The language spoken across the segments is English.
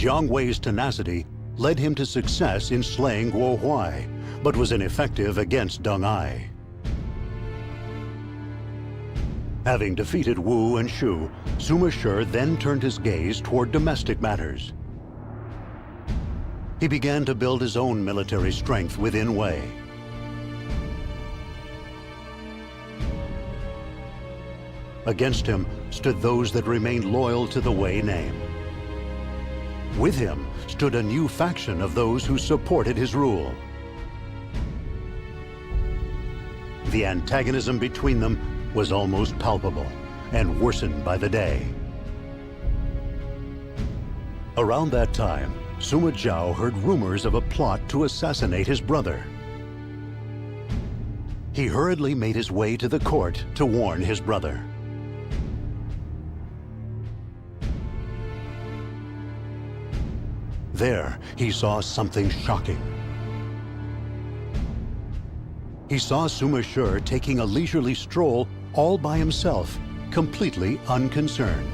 Jiang Wei's tenacity led him to success in slaying Guo Huai, but was ineffective against Deng Ai. Having defeated Wu and Shu, Sima Shi then turned his gaze toward domestic matters. He began to build his own military strength within Wei. Against him stood those that remained loyal to the Wei name. With him stood a new faction of those who supported his rule. The antagonism between them was almost palpable and worsened by the day. Around that time, Sima Zhao heard rumors of a plot to assassinate his brother. He hurriedly made his way to the court to warn his brother. There, he saw something shocking. He saw Sima Shi taking a leisurely stroll all by himself, completely unconcerned.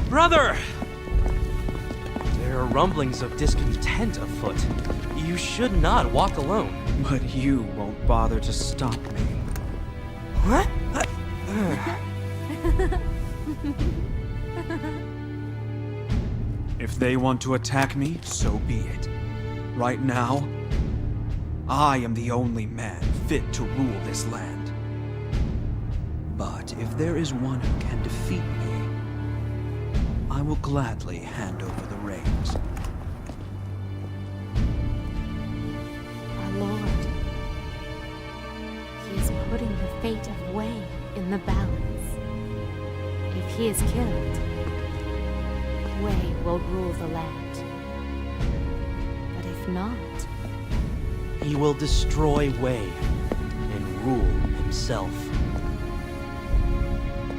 Brother! There are rumblings of discontent afoot. You should not walk alone. But you won't bother to stop me. What? If they want to attack me, so be it. Right now, I am the only man fit to rule this land. But if there is one who can defeat me, I will gladly hand over the reins. Our Lord, he is putting the fate of Wei in the balance. If he is killed, Wei will rule the land. But if not, He will destroy Wei and rule himself.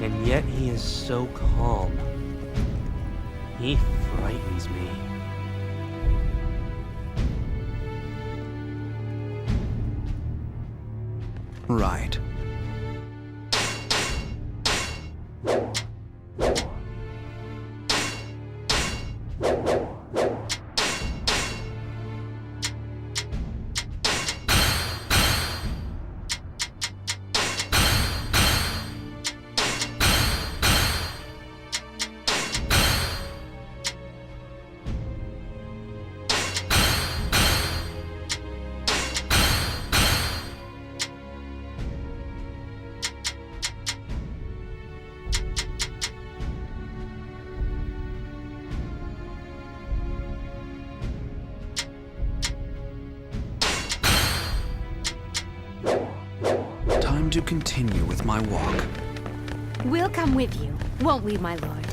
And yet he is so calm. He frightens me. Right. Time to continue with my walk. we'll come with you, won't we, my lord?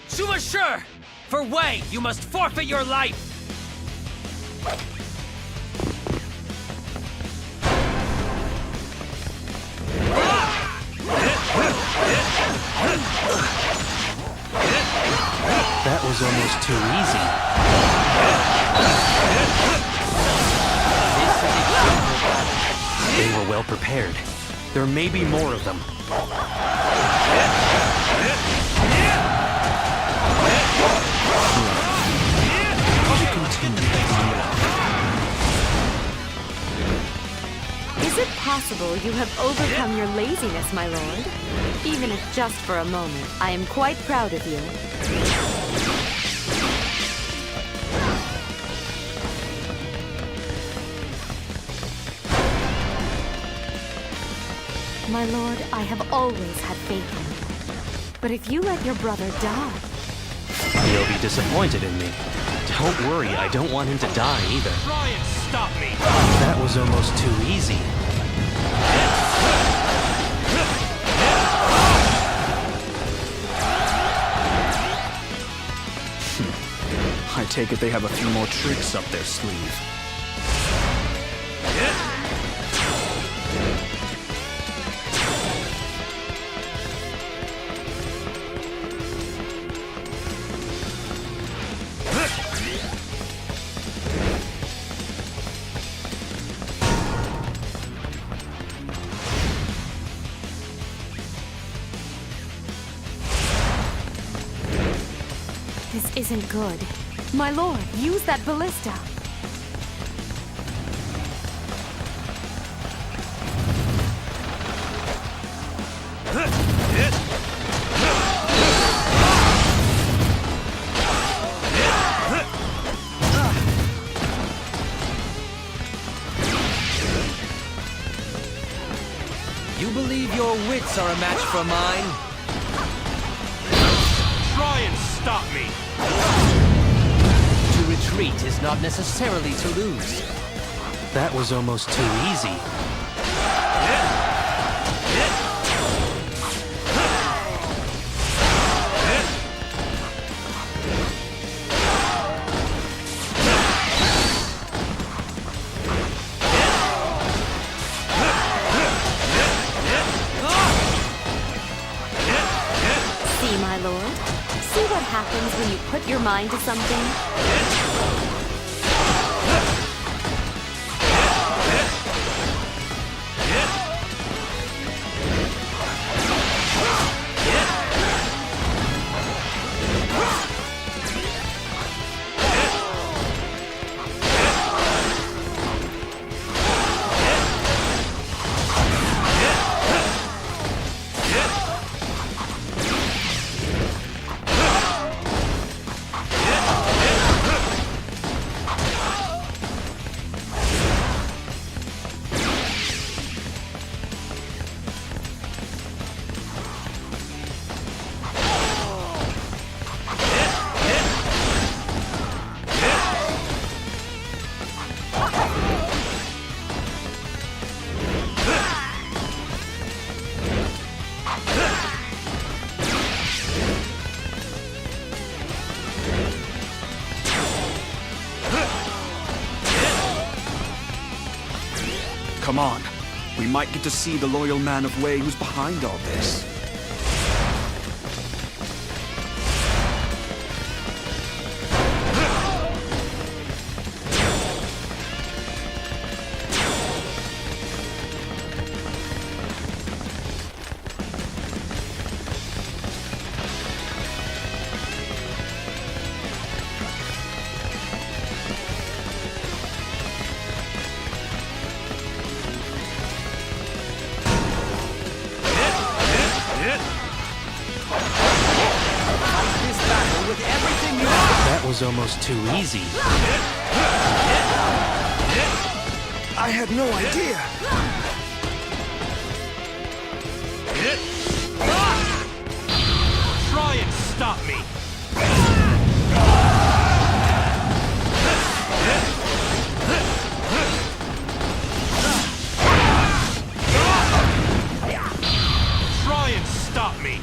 Sima Shi! For Wei, you must forfeit your life! That was almost too easy. They were well prepared. There may be more of them. Is it possible you have overcome your laziness, my lord? Even if just for a moment, I am quite proud of you. My lord, I have always had faith in you. But if you let your brother die... He'll be disappointed in me. Don't worry, I don't want him to die either. Try and stop me! That was almost too easy. I take it they have a few more tricks up their sleeve. isn't good. My lord, use that ballista. You believe your wits are a match for mine? Try and stop me! To retreat is not necessarily to lose. That was almost too easy. See, my lord? See what happens when you put your mind to something? Come on. We might get to see the loyal man of Wei who's behind all this. That was almost too easy. I had no idea. Try and stop me! Try and stop me!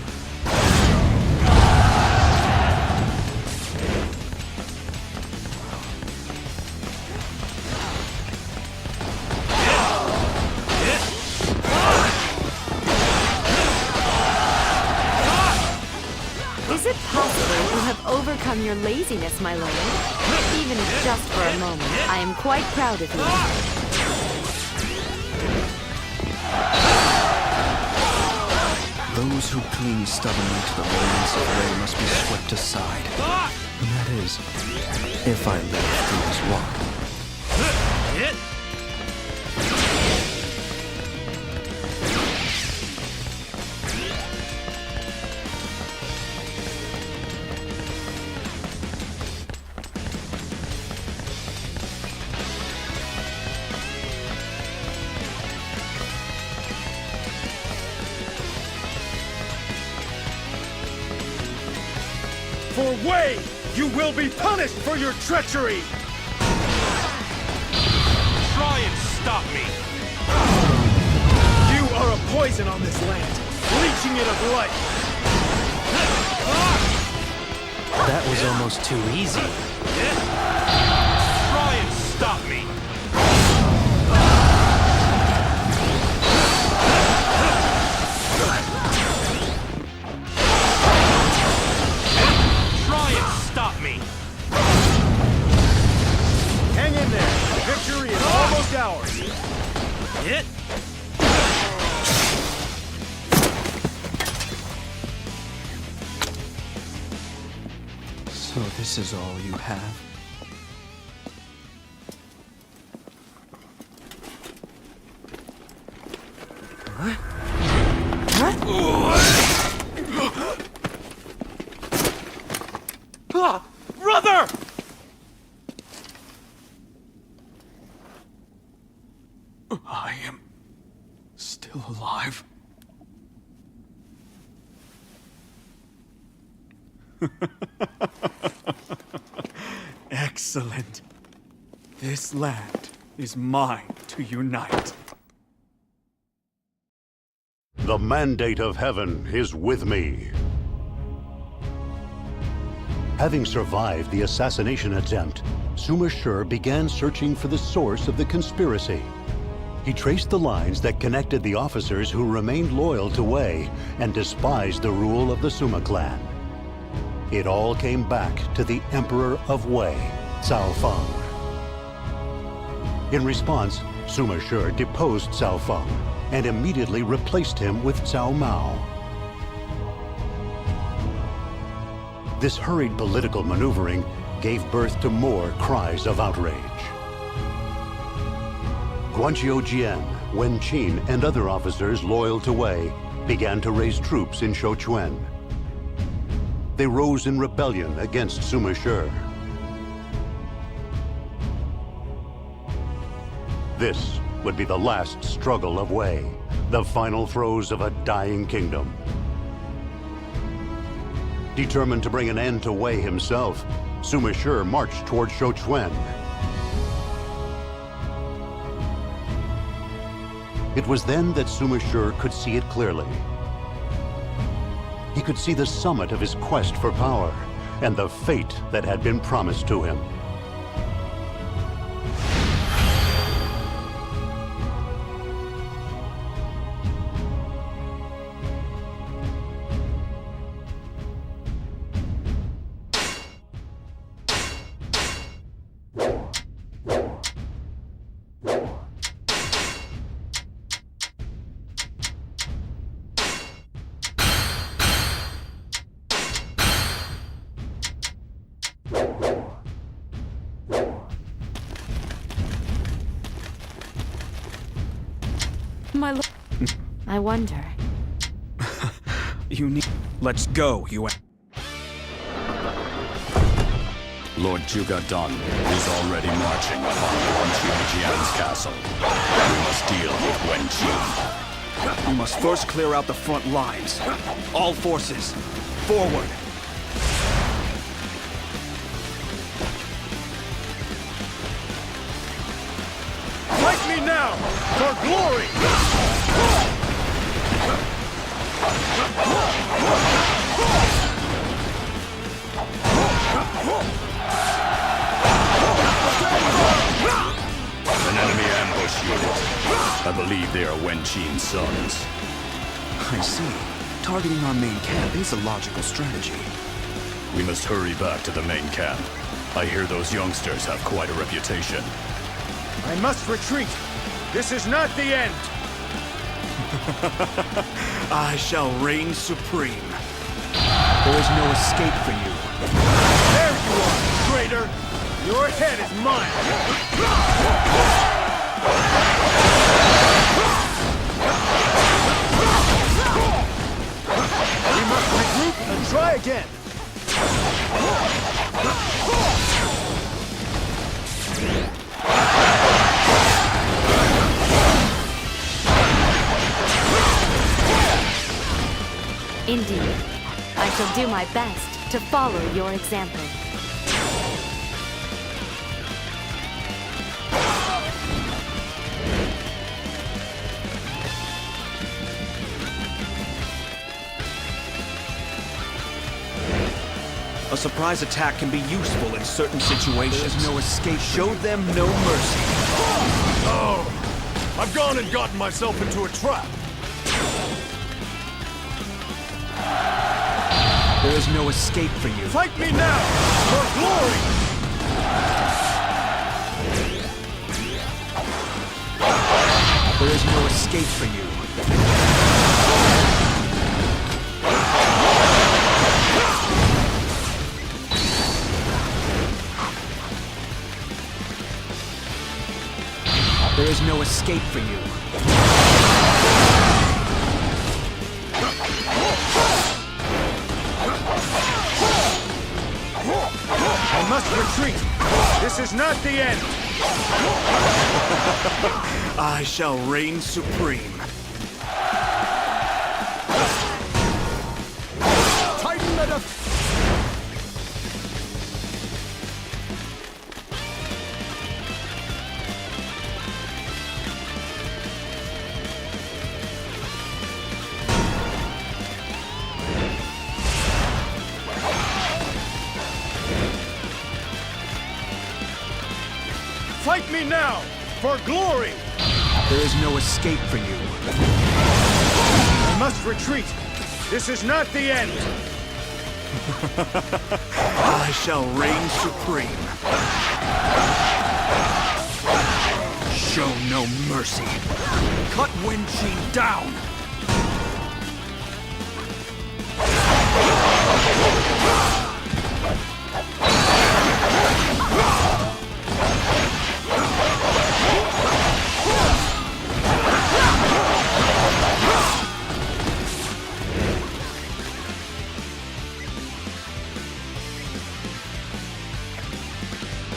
Is it possible you have overcome your laziness, my lord? Even if just for a moment, I am quite proud of you. Those who cling stubbornly to the radiance of Wei must be swept aside. And that is, if I live through this walk. For Wei, you will be punished for your treachery! Try and stop me! You are a poison on this land, leeching it of life! That was almost too easy. Try and stop me! Try and stop me! Hang in there! Victory is almost ours! Hit! So this is all you have? Brother! I am still alive. Excellent. This land is mine to unite. The mandate of heaven is with me. Having survived the assassination attempt, Suma Shur began searching for the source of the conspiracy. He traced the lines that connected the officers who remained loyal to Wei and despised the rule of the Suma clan. It all came back to the Emperor of Wei, Cao Feng. In response, Suma Shur deposed Cao Feng and immediately replaced him with Cao Mao. This hurried political maneuvering gave birth to more cries of outrage. Guanqiu Jian, Wen Qin, and other officers loyal to Wei began to raise troops in Shouchuan. They rose in rebellion against Suma Shur. This would be the last struggle of Wei, the final throes of a dying kingdom. Determined to bring an end to Wei himself, Suma Shur marched toward Shouchuan. It was then that Suma Shur could see it clearly. He could see the summit of his quest for power and the fate that had been promised to him. My lord, I wonder. You need... Let's go, you... Lord Zhuge Dan is already marching upon Guanqiu Jian's castle. We must deal with Wen Qin. We must first clear out the front lines. All forces, forward! Fight me now! For glory! An enemy ambush unit. I believe they are Wen Qin's sons. I see. Targeting our main camp is a logical strategy. We must hurry back to the main camp. I hear those youngsters have quite a reputation. I must retreat! This is not the end! I shall reign supreme. There is no escape for you. There you are, traitor! Your head is mine! We must regroup and try again! Indeed, I shall do my best to follow your example. A surprise attack can be useful in certain situations. There's no escape. Show them no mercy. Oh! I've gone and gotten myself into a trap! There is no escape for you. Fight me now! For glory! There is no escape for you. There is no escape for you. I must retreat. This is not the end. I shall reign supreme. Tighten the Fight me now, for glory! There is no escape for you. I must retreat. This is not the end. I shall reign supreme. Show no mercy. Cut Wen-Qin down!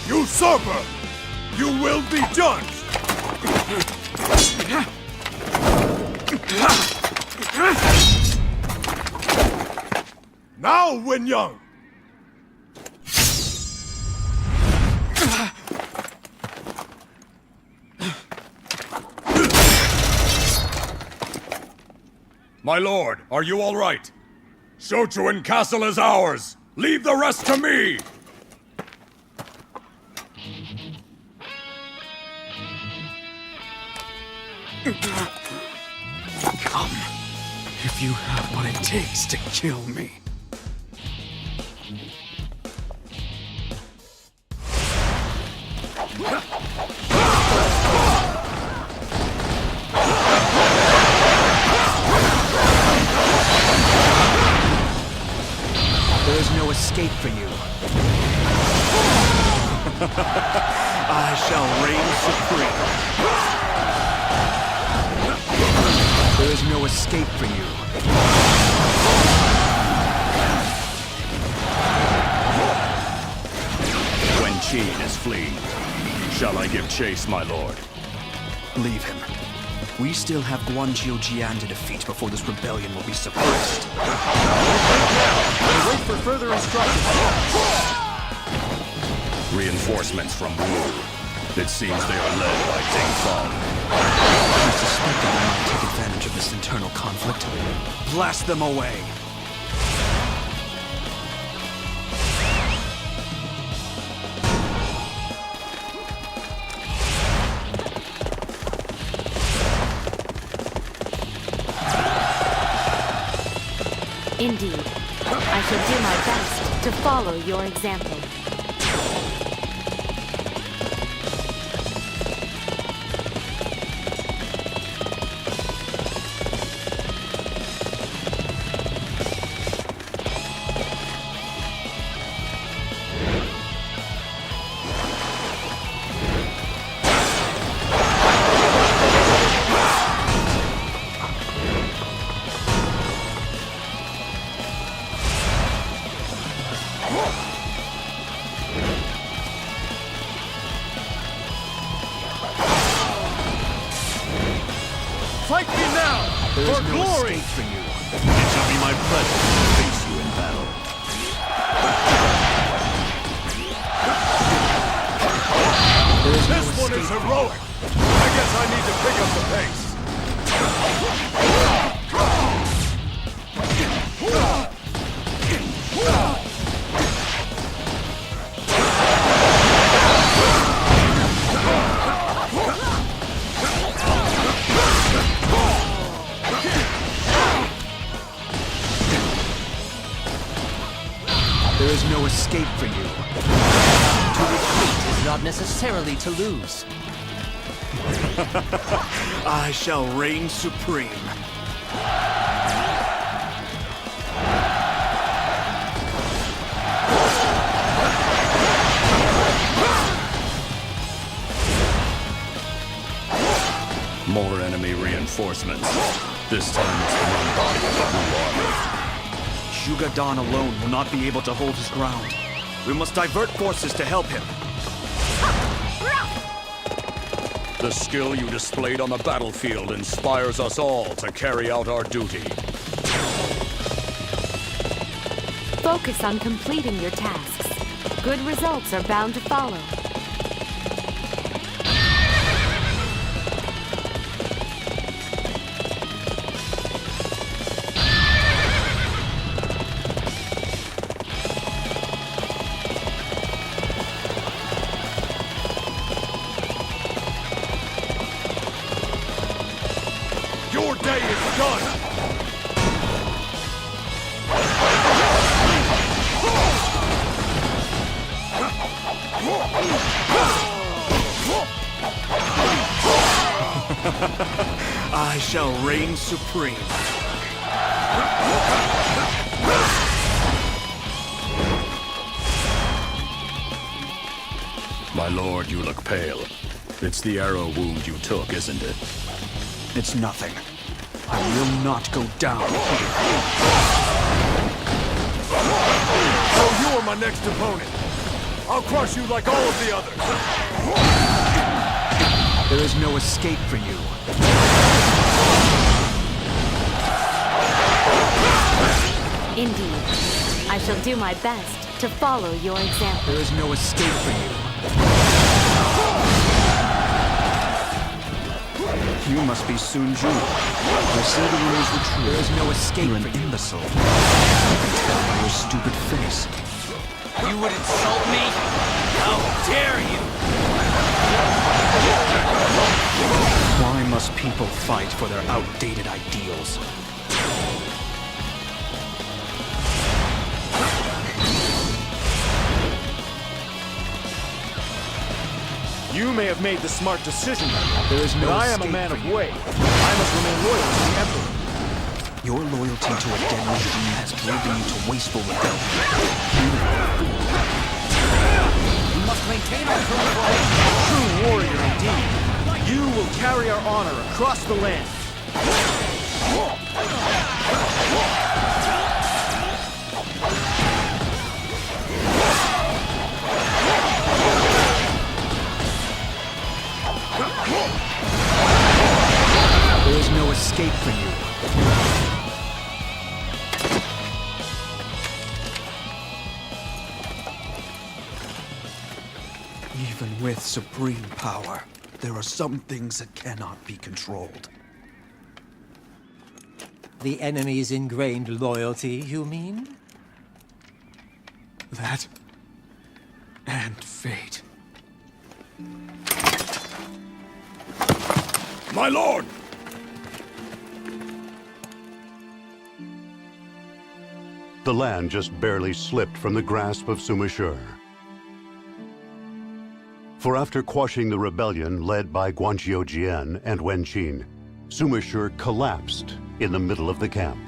Usurper! You will be judged! Now, Wen Yang! My lord, are you all right? Shochuan Castle is ours! Leave the rest to me! Come, if you have what it takes to kill me. There is no escape for you. I shall reign supreme. There is no escape for you. Wen-Qin is fleeing. Shall I give chase, my lord? Leave him. We still have Guanqiu Jian to defeat before this rebellion will be suppressed. Wait for further instructions. Reinforcements from Wu. It seems they are led by Ding Feng. I suspected they might take advantage of this internal conflict. Blast them away! Indeed. I shall do my best to follow your example. Fight me now, There for is no glory! escape for you. It shall be my pleasure to face you in battle. There is no This one escape is for you. heroic! I guess I need to pick up the pace. There is no escape for you. To retreat is not necessarily to lose. I shall reign supreme. More enemy reinforcements. This time it's the main body of the blue army. Jugadan alone will not be able to hold his ground. We must divert forces to help him. The skill you displayed on the battlefield inspires us all to carry out our duty. Focus on completing your tasks. Good results are bound to follow. Your day is done! I shall reign supreme. My lord, you look pale. It's the arrow wound you took, isn't it? It's nothing. I will not go down here. So you are my next opponent. I'll crush you like all of the others. There is no escape for you. Indeed. I shall do my best to follow your example. There is no escape for you. You must be Sun Ju. I see the rumors were true. There is no escape for you. Imbecile. I can tell by your stupid face. You would insult me? How dare you! Why must people fight for their outdated ideals? You may have made the smart decision, There is no but I am a escape man for of you. weight. I must remain loyal to the Emperor. Your loyalty to a dead regime has driven you to wasteful rebellion. We must maintain our True warrior indeed. You will carry our honor across the land. There is no escape for you. Even with supreme power, there are some things that cannot be controlled. The enemy's ingrained loyalty, you mean? That and fate. My lord! The land just barely slipped from the grasp of Sumashur. For after quashing the rebellion led by Guanqiu Jian and Wen Qin, Sumashur collapsed in the middle of the camp.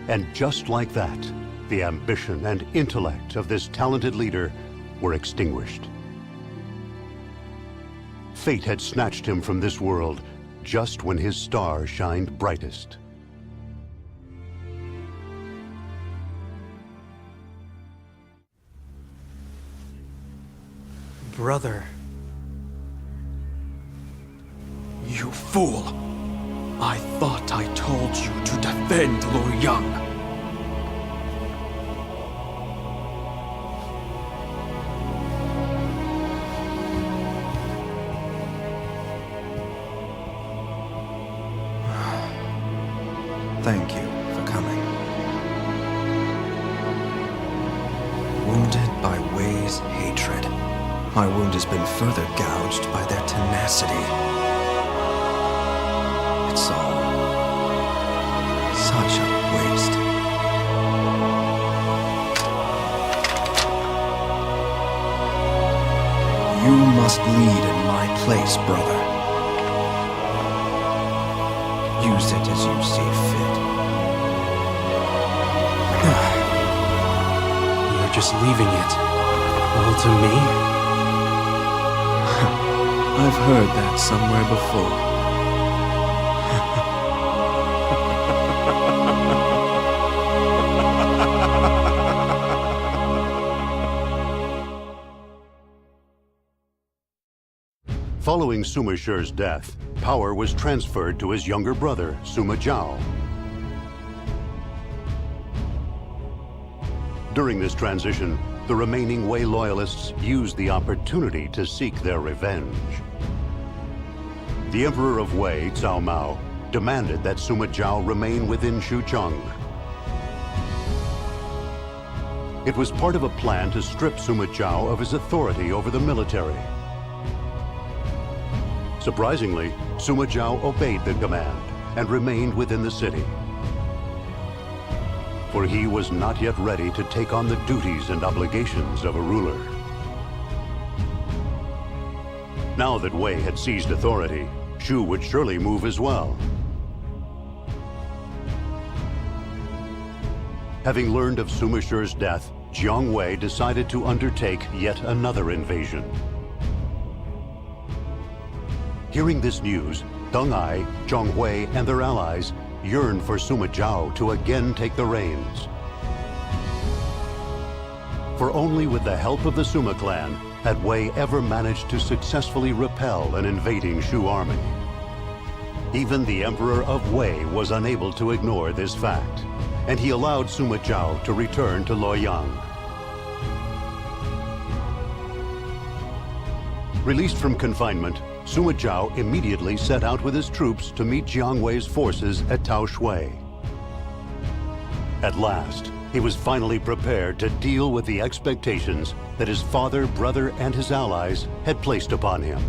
And just like that, the ambition and intellect of this talented leader were extinguished. Fate had snatched him from this world just when his star shined brightest. Brother. You fool! I thought I told you to defend Luoyang. Thank you for coming. Wounded by Wei's hatred, my wound has been further gouged by their tenacity. It's all such a waste. You must lead in my place, brother. Use it as you see fit. You're just leaving it all to me? I've heard that somewhere before. Following Sima Shi's death, power was transferred to his younger brother, Sima Zhao. During this transition, the remaining Wei loyalists used the opportunity to seek their revenge. The Emperor of Wei, Cao Mao, demanded that Sima Zhao remain within Xucheng. It was part of a plan to strip Sima Zhao of his authority over the military. Surprisingly, Sima Zhao obeyed the command and remained within the city. For he was not yet ready to take on the duties and obligations of a ruler. Now that Wei had seized authority, Shu would surely move as well. Having learned of Sima Shi's death, Jiang Wei decided to undertake yet another invasion. Hearing this news, Deng Ai, Zhang Hui, and their allies yearned for Sima Zhao to again take the reins. For only with the help of the Sima clan had Wei ever managed to successfully repel an invading Shu army. Even the Emperor of Wei was unable to ignore this fact, and he allowed Sima Zhao to return to Luoyang. Released from confinement, Sima Zhao immediately set out with his troops to meet Jiang Wei's forces at Tao Shui. At last, he was finally prepared to deal with the expectations that his father, brother, and his allies had placed upon him.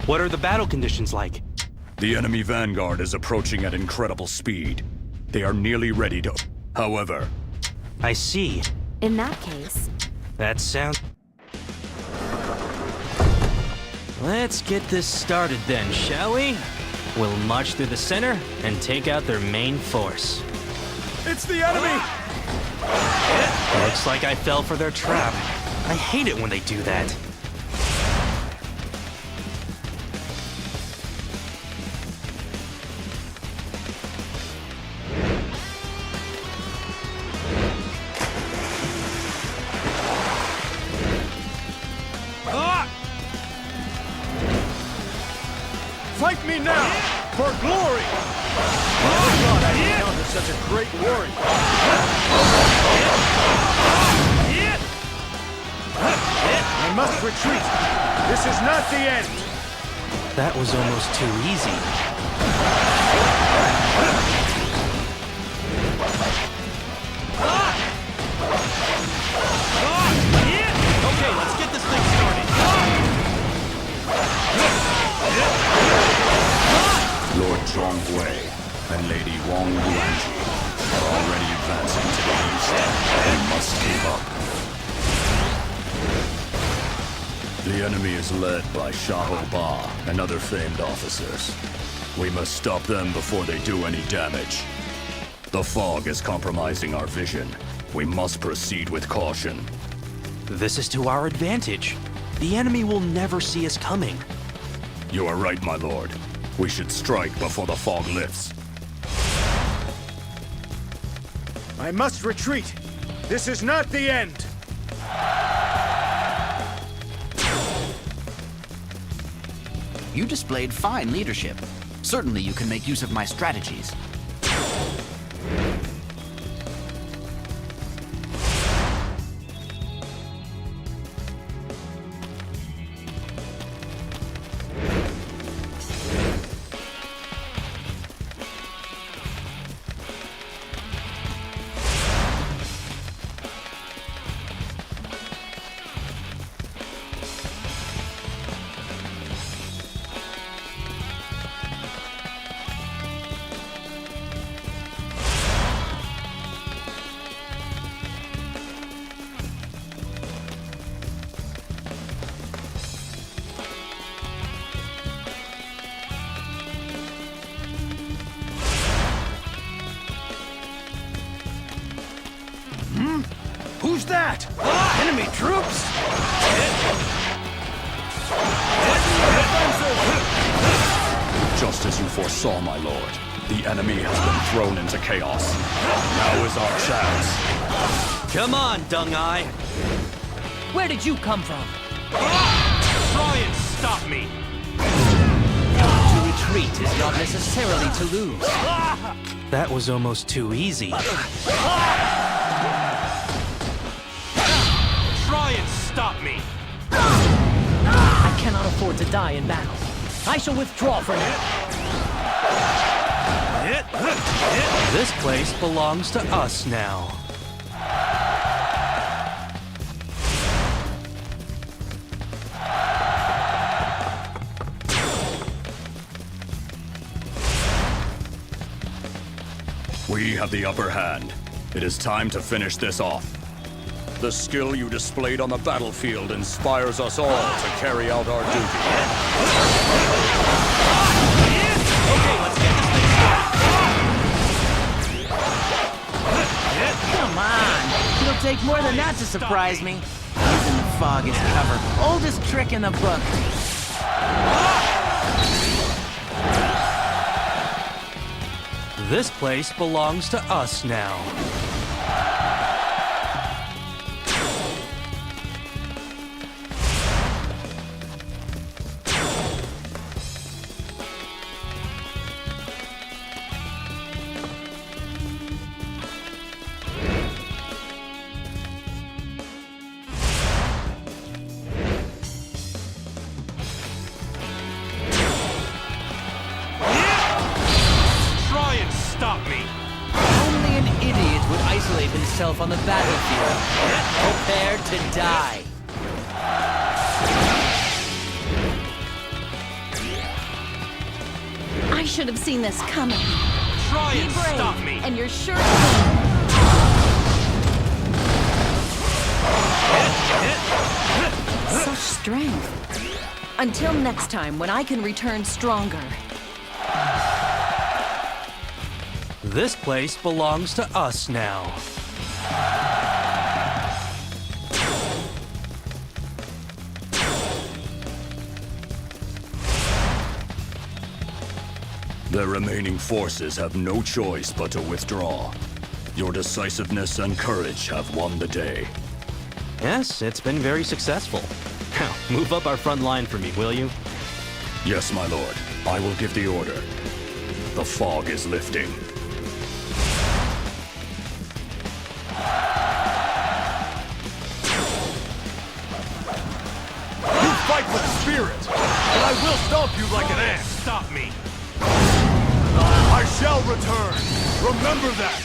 What are the battle conditions like? The enemy vanguard is approaching at incredible speed. They are nearly ready to... However... I see. In that case, That sounds... Let's get this started then, shall we? We'll march through the center and take out their main force. It's the enemy! Looks like I fell for their trap. I hate it when they do that. Fight me now! For glory! Never thought I'd encounter such a great warrior. I must retreat! This is not the end! That was almost too easy. Okay, let's get this thing started. Lord Zhonghui and Lady Wang Yuanji are already advancing to the east. We must keep up. The enemy is led by Xiahou Ba and other famed officers. We must stop them before they do any damage. The fog is compromising our vision. We must proceed with caution. This is to our advantage. The enemy will never see us coming. You are right, my lord. We should strike before the fog lifts. I must retreat! This is not the end! You displayed fine leadership. Certainly you can make use of my strategies. that? Enemy troops? Just as you foresaw, my lord, the enemy has been thrown into chaos. Now is our chance. Come on, Dung Eye. Where did you come from? Try and stop me! To retreat is not necessarily to lose. That was almost too easy. Try and stop me! I cannot afford to die in battle. I shall withdraw for now. This place belongs to us now. We have the upper hand. It is time to finish this off. The skill you displayed on the battlefield inspires us all to carry out our duty. Okay, let's get this thing started. Come on! It'll take more than that to surprise me. Using the fog as cover. Oldest trick in the book. This place belongs to us now. Stop me! Only an idiot would isolate himself on the battlefield. Prepare to die. I should have seen this coming. Try Be and brave, stop me! and you're sure to win. Such strength. Until next time, when I can return stronger. This place belongs to us now. The remaining forces have no choice but to withdraw. Your decisiveness and courage have won the day. Yes, it's been very successful. Now, move up our front line for me, will you? Yes, my lord. I will give the order. The fog is lifting. You fight with spirit, and I will stomp you like an ant. Stop me! I shall return. Remember that.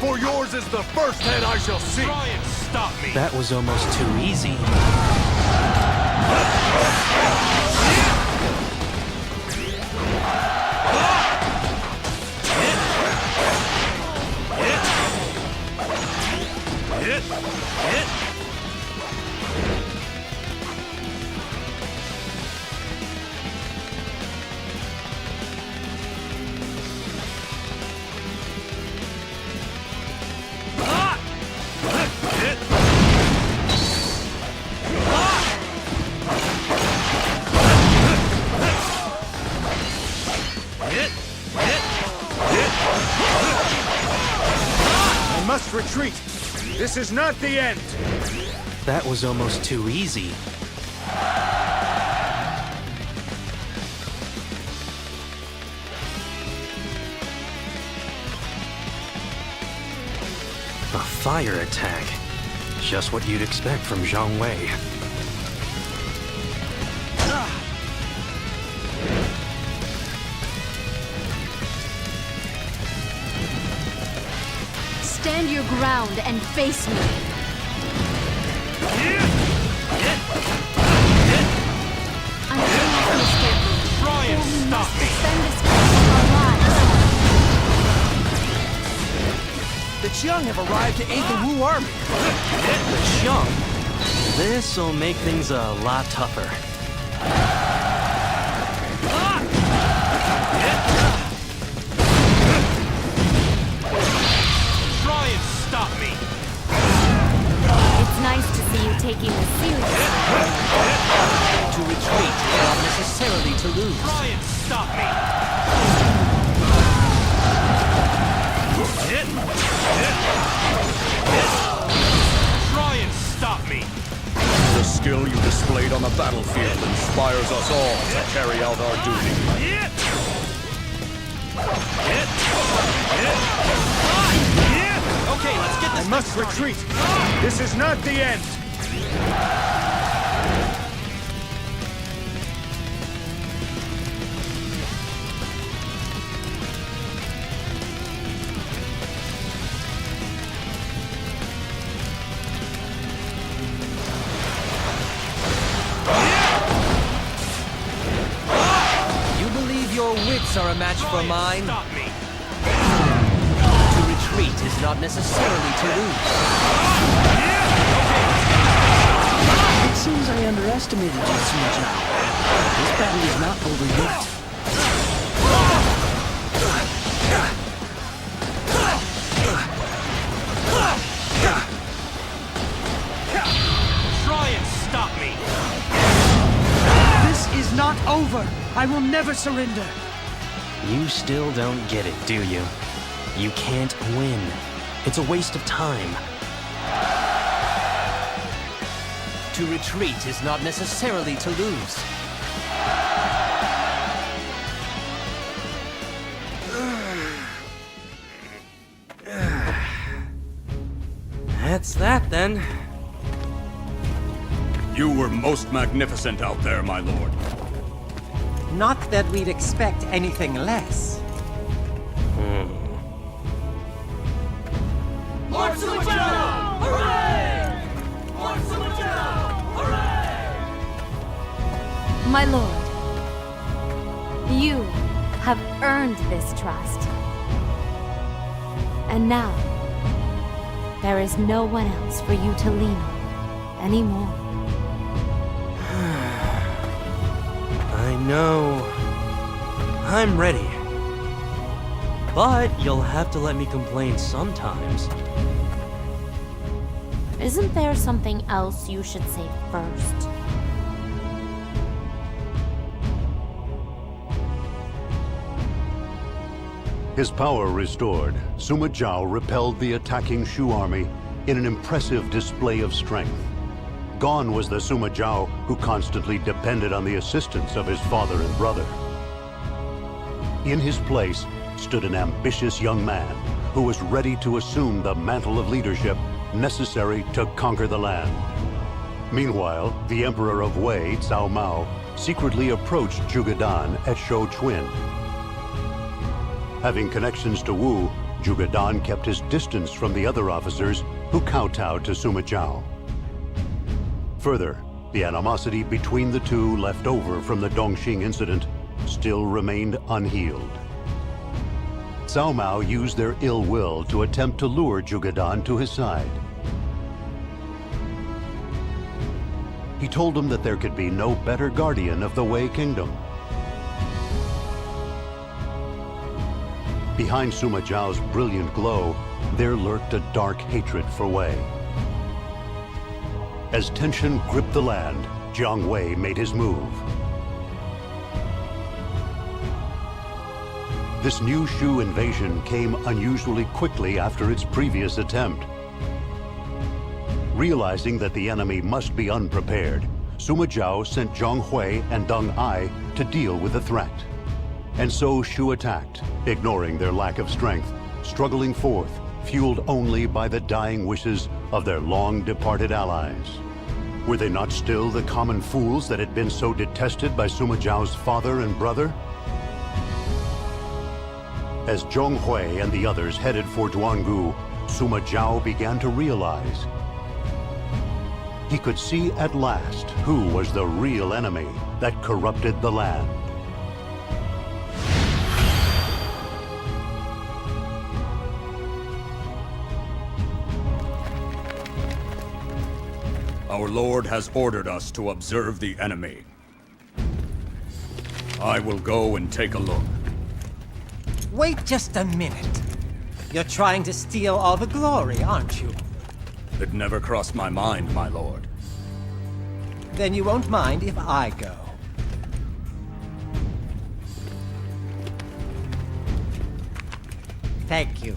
For yours is the first head I shall see. Try and stop me! That was almost too easy. I must retreat. This is not the end. That was almost too easy. A fire attack. Just what you'd expect from Zhang Wei. Stand your ground and face me. Until you can escape me, Try and we stop must me! defend this place with our lives. The Qiang have arrived to aid the Wu army. The Qiang. This'll make things a lot tougher. Try and stop me! taking this seriously. To retreat is not necessarily to lose. Try and stop me! Try and stop me! The skill you displayed on the battlefield inspires us all to carry out our duty. Okay, let's get this I must thing started. retreat. This is not the end. You believe your wits are a match for mine? Stop me. To retreat is not necessarily to lose. It seems I underestimated you, Sumajao. This battle is not over yet. Try and stop me! This is not over. I will never surrender. You still don't get it, do you? You can't win. It's a waste of time. To retreat is not necessarily to lose. That's that, then. You were most magnificent out there, my lord. Not that we'd expect anything less. My lord, you have earned this trust. And now, there is no one else for you to lean on anymore. I know. I'm ready. But you'll have to let me complain sometimes. Isn't there something else you should say first? His power restored, Sima Zhao repelled the attacking Shu army in an impressive display of strength. Gone was the Sima Zhao who constantly depended on the assistance of his father and brother. In his place stood an ambitious young man who was ready to assume the mantle of leadership necessary to conquer the land. Meanwhile, the Emperor of Wei, Cao Mao, secretly approached Zhuge Dan at Shouchuan. Having connections to Wu, Zhuge Dan kept his distance from the other officers who kowtowed to Sima Zhao. Further, the animosity between the two left over from the Dongxing incident still remained unhealed. Cao Mao used their ill will to attempt to lure Zhuge Dan to his side. He told him that there could be no better guardian of the Wei kingdom. Behind Sima Zhao's brilliant glow, there lurked a dark hatred for Wei. As tension gripped the land, Jiang Wei made his move. This new Shu invasion came unusually quickly after its previous attempt. Realizing that the enemy must be unprepared, Sima Zhao sent Zhang Hui and Deng Ai to deal with the threat. And so Shu attacked, ignoring their lack of strength, struggling forth, fueled only by the dying wishes of their long-departed allies. Were they not still the common fools that had been so detested by Sima Zhao's father and brother? As Zhang Hui and the others headed for Duangu, Sima Zhao began to realize he could see at last who was the real enemy that corrupted the land. Our Lord has ordered us to observe the enemy. I will go and take a look. Wait just a minute. You're trying to steal all the glory, aren't you? It never crossed my mind, my lord. Then you won't mind if I go. Thank you.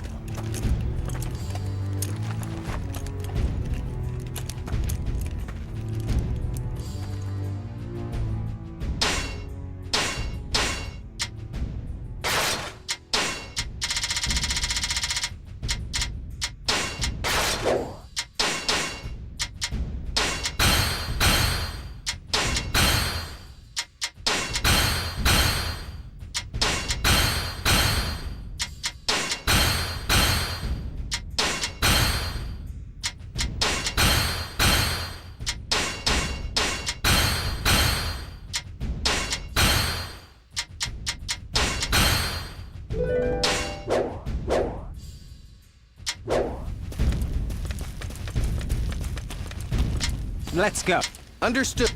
Let's go. Understood.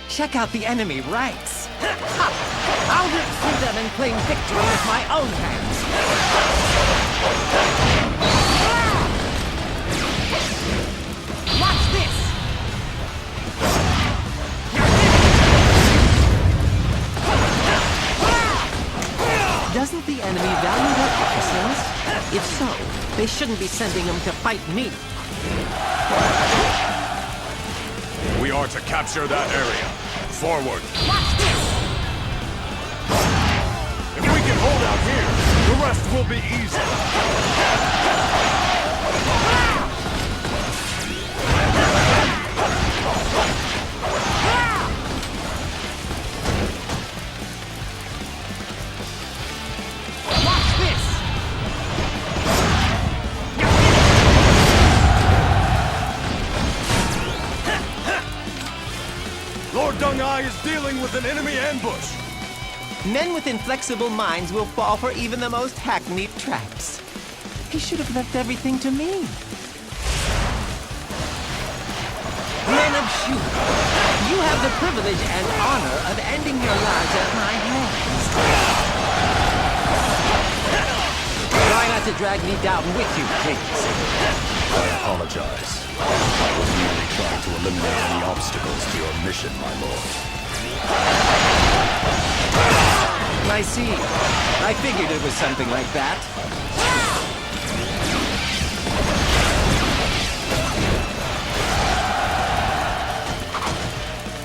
Check out the enemy ranks. Ha! I'll rip through them and claim victory with my own hands. Watch this! Doesn't the enemy value their officers? If so, they shouldn't be sending them to fight me. We are to capture that area. Forward. Watch this! If we can hold out here, the rest will be easy. Watch this! Lord Dung-Ai is dealing with an enemy ambush. Men with inflexible minds will fall for even the most hackneyed traps. He should have left everything to me. Men of Shu, you have the privilege and honor of ending your lives at my hands. Try not to drag me down with you, please. I apologize. I was merely trying to eliminate any obstacles to your mission, my lord. I see. I figured it was something like that.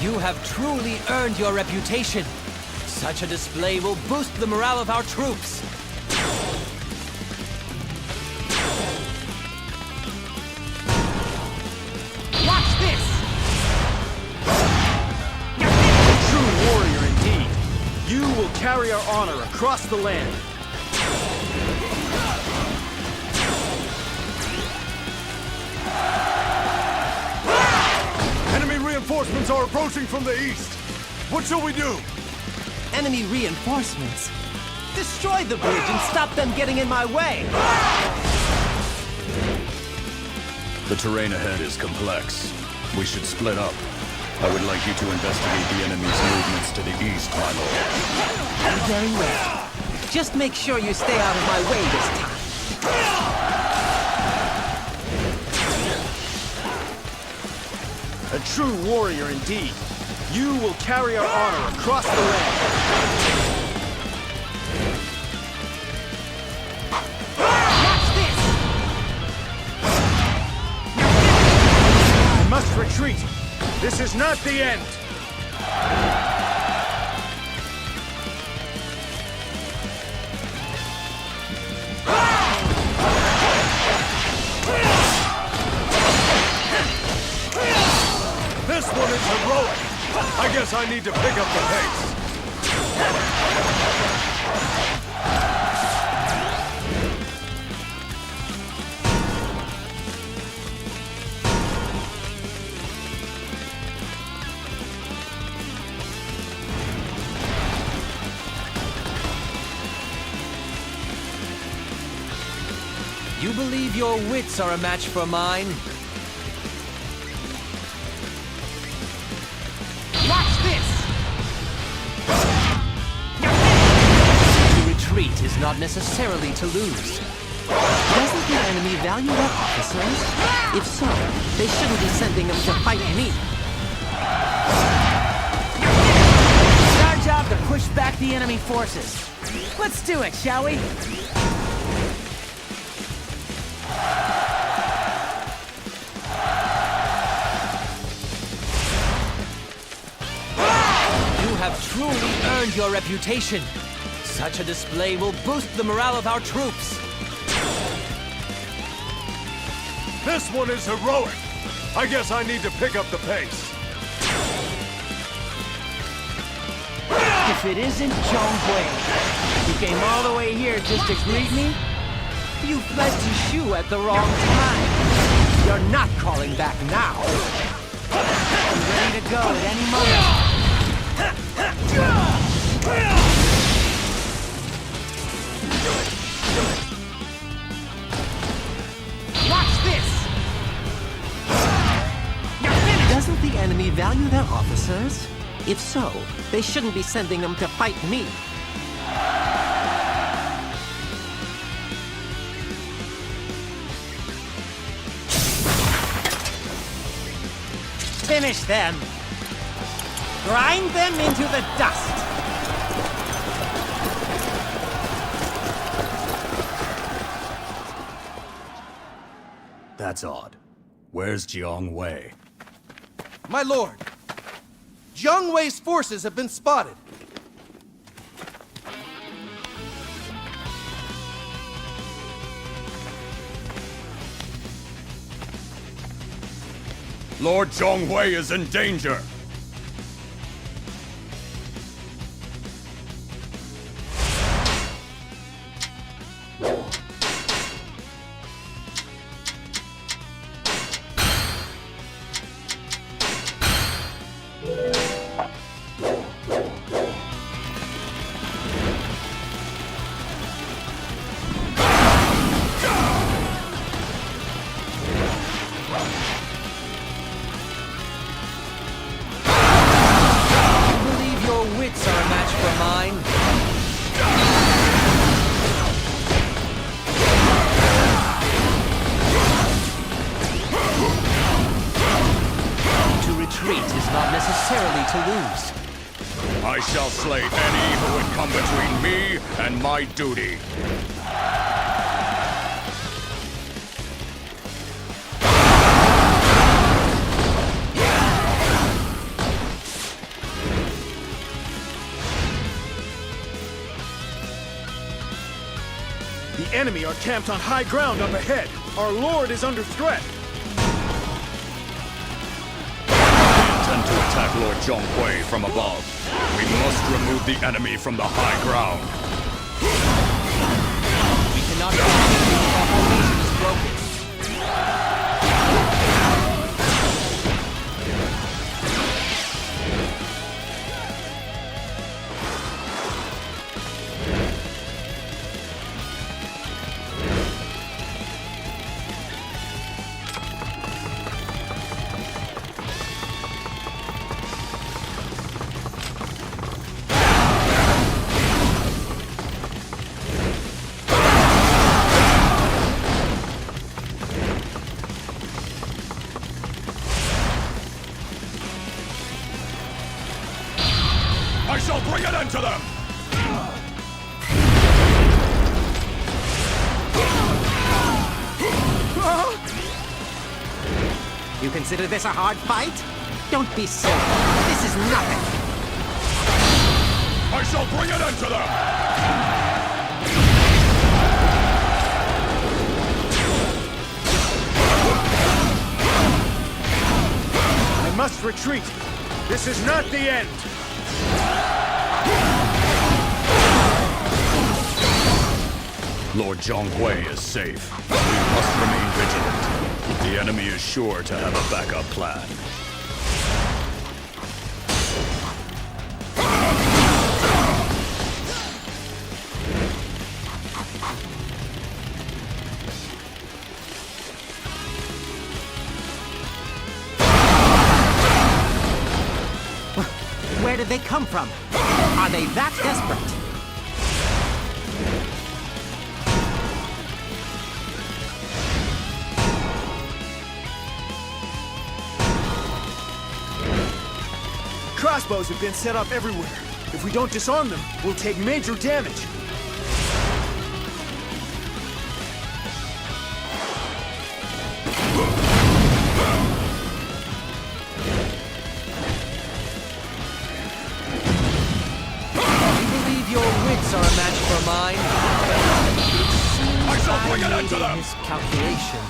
You have truly earned your reputation. Such a display will boost the morale of our troops. Watch this! True warrior indeed. You will carry our honor across the land. Enemy reinforcements are approaching from the east. What shall we do? Enemy reinforcements. Destroy the bridge and stop them getting in my way! The terrain ahead is complex. We should split up. I would like you to investigate the enemy's movements to the east, my lord. Very well. Just make sure you stay out of my way this time. A true warrior indeed. You will carry our honor across the land. Watch this! I must retreat. This is not the end. This one is heroic. I guess I need to pick up the pace. You believe your wits are a match for mine? Watch this! To retreat is not necessarily to lose. Doesn't the enemy value their officers? If so, they shouldn't be sending them to fight me. It's our job to push back the enemy forces. Let's do it, shall we? You have truly earned your reputation. Such a display will boost the morale of our troops. This one is heroic. I guess I need to pick up the pace. If it isn't Zhonghui, you came all the way here just to greet me? You fled to Shu at the wrong time. You're not calling back now. I'm ready to go at any moment. Watch this! Doesn't the enemy value their officers? If so, they shouldn't be sending them to fight me. Finish them! Grind them into the dust! That's odd. Where's Jiang Wei? My lord, Jiang Wei's forces have been spotted. Lord Jiang Wei is in danger! I shall slay any who would come between me and my duty. The enemy are camped on high ground up ahead. Our lord is under threat. Intend to attack Lord Zhonghui from above. We must remove the enemy from the high ground. We cannot continue until our formation is broken. I shall bring an end to them! You consider this a hard fight? Don't be silly. This is nothing. I shall bring an end to them! I must retreat. This is not the end. Lord Zhonghui is safe. We must remain vigilant. The enemy is sure to have a backup plan. Where did they come from? Are they that desperate? crossbows have been set up everywhere. If we don't disarm them, we'll take major damage. Are a match for mine. I shall bring an end to them! Miscalculation.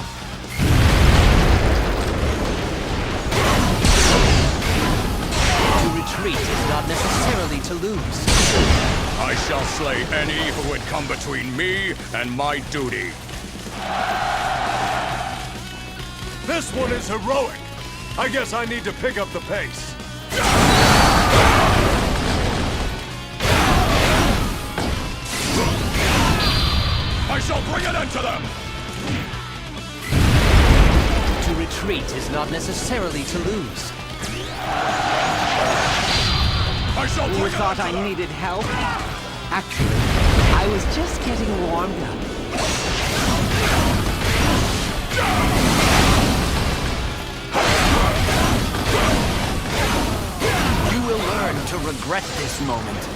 To retreat is not necessarily to lose. I shall slay any who would come between me and my duty. This one is heroic. I guess I need to pick up the pace. I shall bring an end to them! To retreat is not necessarily to lose. I shall bring You an thought end I to them! needed help? Actually, I was just getting warmed up. You will learn to regret this moment.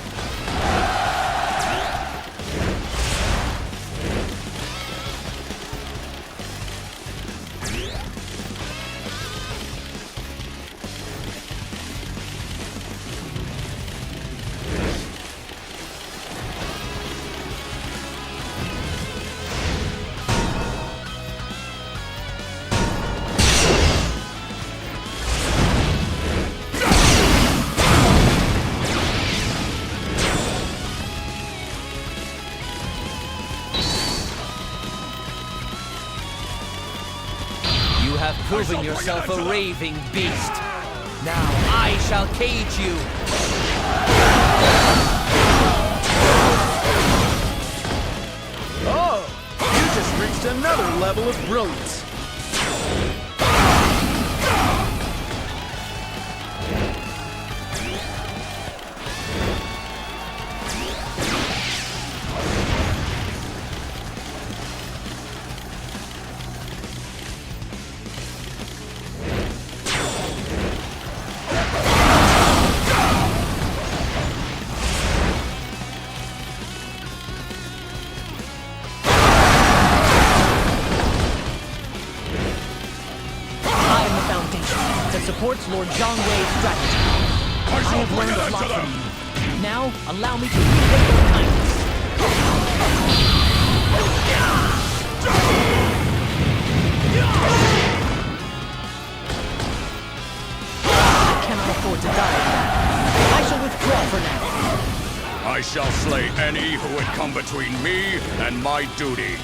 You have proven yourself a raving beast. Now I shall cage you. Oh! You just reached another level of brilliance. Supports Lord Zhongwei's strategy. I have learned a lot from you. Now, allow me to repay your kindness. I cannot afford to die. I shall withdraw for now. I shall slay any who would come between me and my duty.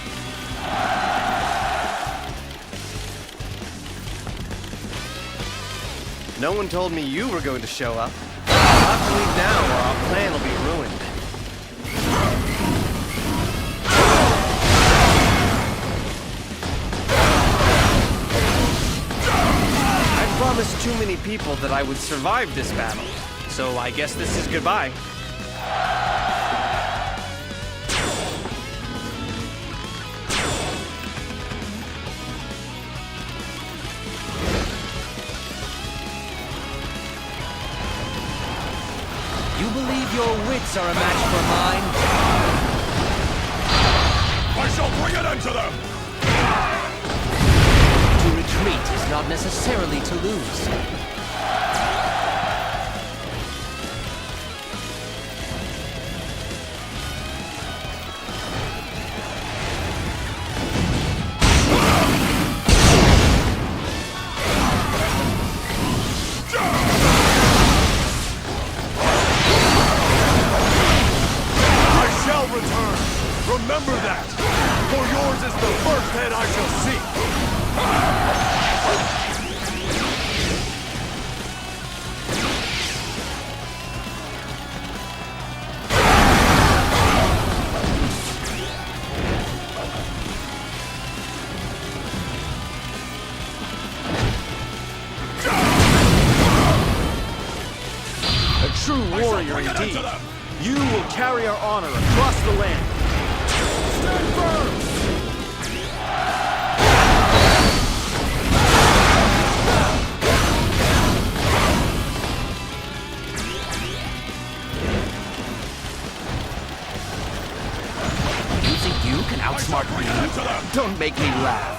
No one told me you were going to show up. I'll have to leave now or our plan will be ruined. I promised too many people that I would survive this battle, so I guess this is goodbye. You believe your wits are a match for mine? I shall bring an end to them! To retreat is not necessarily to lose. Remember that, for yours is the first head I shall see. A true warrior indeed. You will carry our honor across the land. Stand firm! Don't make me laugh.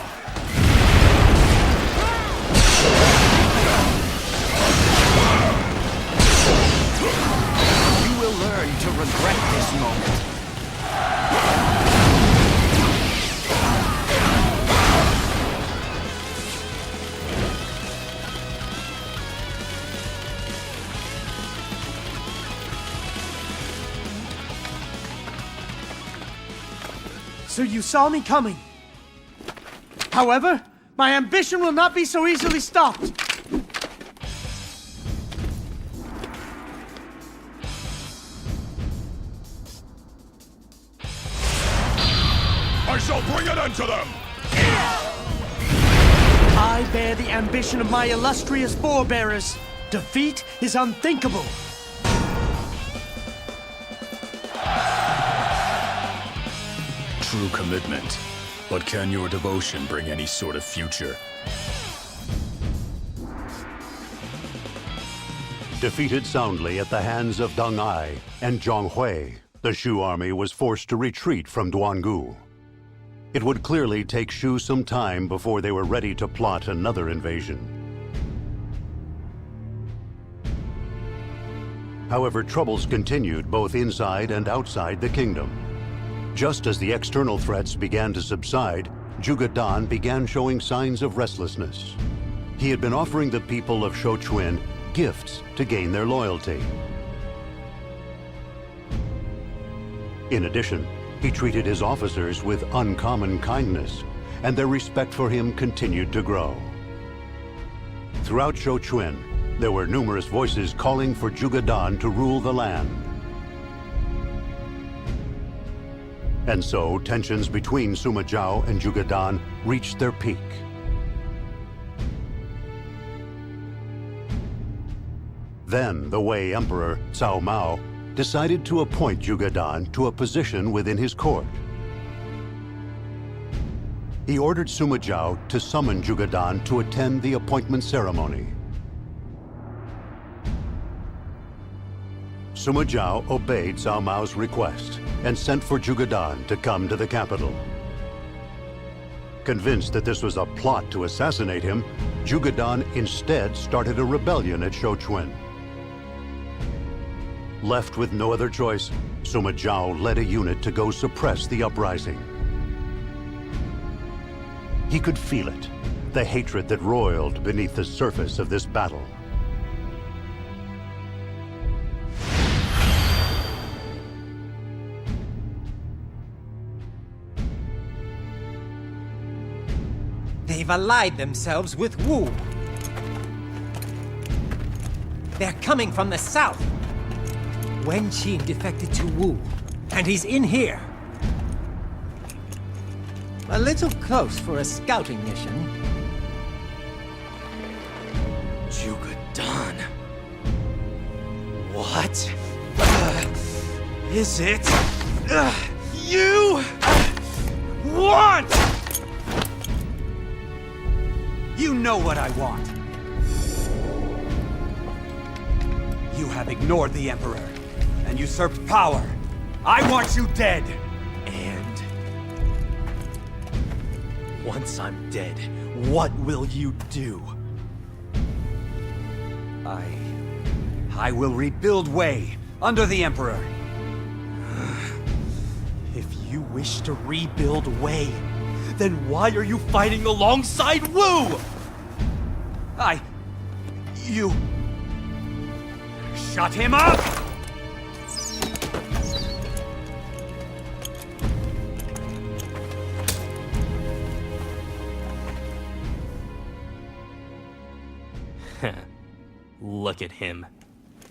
You will learn to regret this moment. So you saw me coming. However, my ambition will not be so easily stopped. I shall bring an end to them! I bear the ambition of my illustrious forebearers. Defeat is unthinkable. True commitment. But can your devotion bring any sort of future? Defeated soundly at the hands of Deng Ai and Zhang Hui, the Shu army was forced to retreat from Duangu. It would clearly take Shu some time before they were ready to plot another invasion. However, troubles continued both inside and outside the kingdom. Just as the external threats began to subside, Zhuge Dan began showing signs of restlessness. He had been offering the people of Shouchuan gifts to gain their loyalty. In addition, he treated his officers with uncommon kindness, and their respect for him continued to grow. Throughout Shouchuan, there were numerous voices calling for Zhuge Dan to rule the land. And so, tensions between Sima Zhao and Zhuge Dan reached their peak. Then, the Wei Emperor, Cao Mao, decided to appoint Zhuge Dan to a position within his court. He ordered Sima Zhao to summon Zhuge Dan to attend the appointment ceremony. Sima Zhao obeyed Cao Mao's request and sent for Zhuge Dan to come to the capital. Convinced that this was a plot to assassinate him, Zhuge Dan instead started a rebellion at Shouchuan. Left with no other choice, Sima Zhao led a unit to go suppress the uprising. He could feel it, the hatred that roiled beneath the surface of this battle. They've allied themselves with Wu. They're coming from the south. Wen Qin defected to Wu, and he's in here. A little close for a scouting mission. Zhuge Dan. What is it you want? You know what I want. You have ignored the Emperor and usurped power. I want you dead. And once I'm dead, what will you do? I will rebuild Wei under the Emperor. If you wish to rebuild Wei, then why are you fighting alongside Wu? You... Shut him up! Look at him.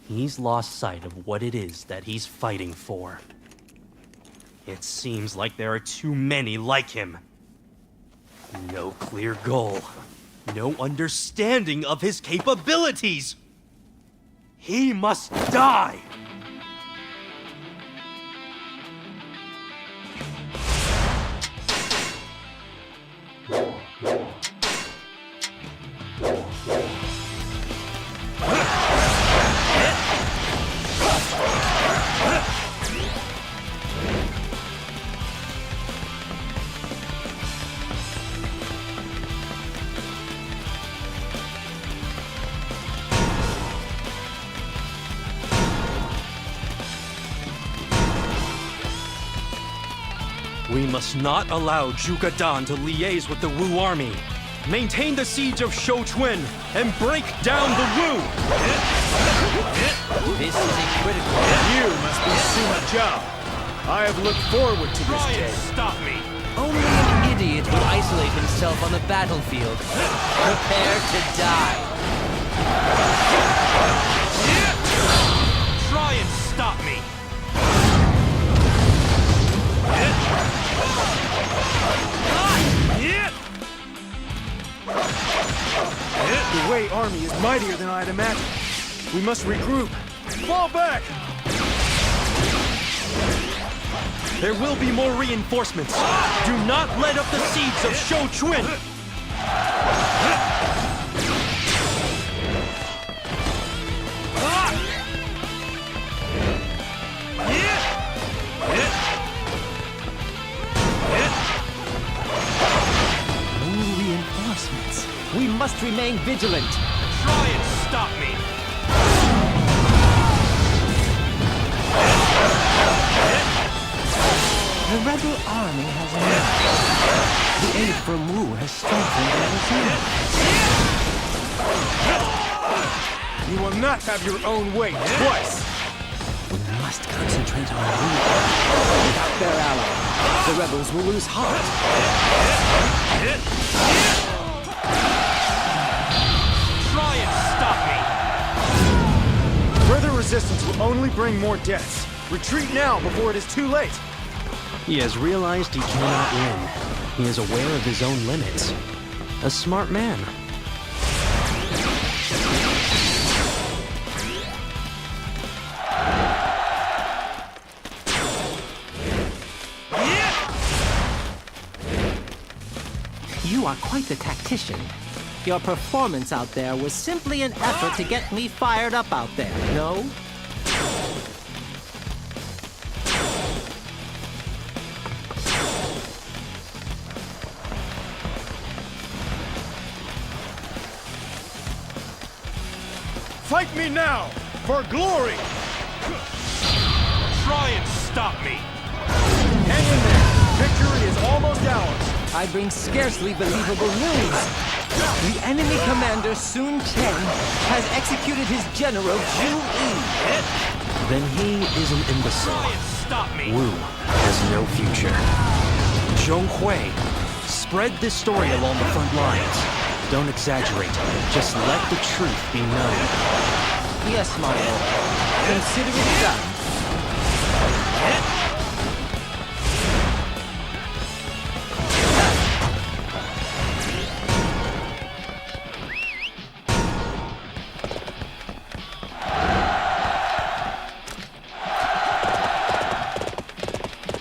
He's lost sight of what it is that he's fighting for. It seems like there are too many like him. No clear goal. No understanding of his capabilities. He must die! We must not allow Zhuge Dan to liaise with the Wu army. Maintain the siege of Shouchun and break down the Wu! This is a critical... You must be Sima Zhao. I have looked forward to this day. Stop me! Only an idiot would isolate himself on the battlefield. Prepare to die. Try and stop me! The Wei army is mightier than I'd imagined. We must regroup. Fall back! There will be more reinforcements. Do not let up the siege of Shouchun! More reinforcements. We must remain vigilant. Try and stop me! The rebel army has emerged. The aid from Wu has strengthened their regime. You will not have your own way twice! We must concentrate on Wu. Without their ally, the rebels will lose heart. Try and stop me! Further resistance will only bring more deaths. Retreat now before it is too late. He has realized he cannot win. He is aware of his own limits. A smart man. You are quite the tactician. Your performance out there was simply an effort to get me fired up out there, no? Fight me now! For glory! Try and stop me! Hang in there! Victory is almost ours! I bring scarcely believable news. The enemy commander Sun Chen has executed his general Zhu Yi. Then he is an imbecile. Try and stop me! Wu has no future. Zhong Hui, spread this story along the front lines. Don't exaggerate. Just let the truth be known. Yes, my lord. Consider it done.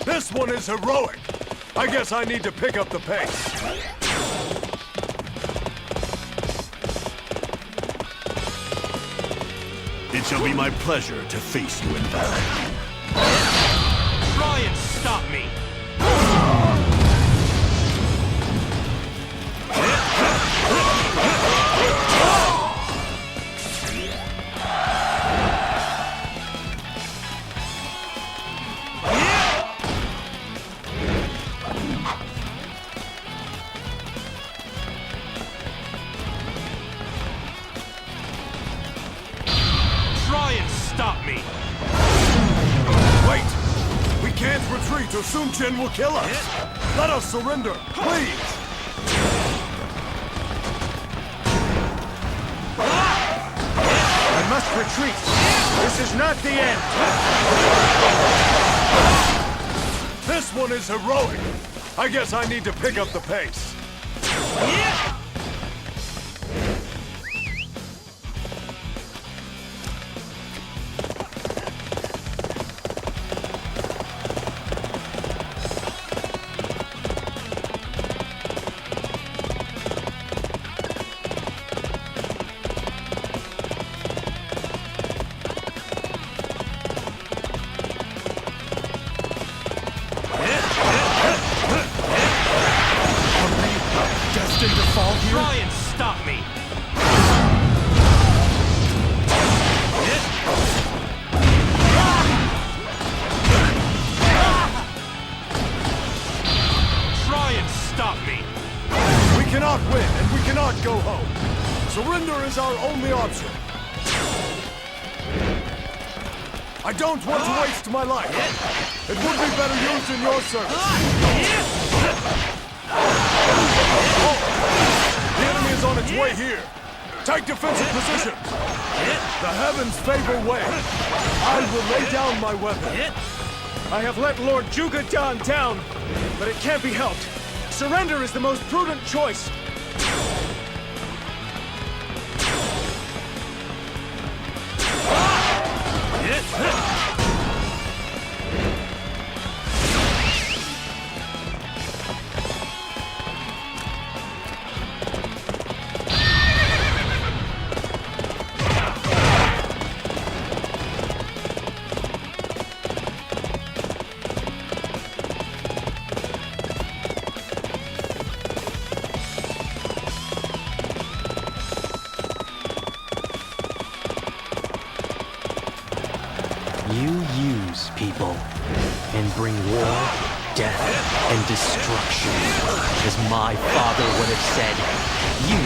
This one is heroic! I guess I need to pick up the pace. It shall be my pleasure to face you in battle. Try and stop me! Try and stop me! Wait! We can't retreat or Sun Chen will kill us! Let us surrender, please! I must retreat! This is not the end! This one is heroic! I guess I need to pick up the pace. Destined to fall here? Try and stop me! is our only option. I don't want to waste my life. It would be better used in your service. The enemy is on its way here. Take defensive positions. The heavens favor way. I will lay down my weapon. I have let Lord Jugadan down, but it can't be helped. Surrender is the most prudent choice. You use people and bring war, death, and destruction. As my father would have said, you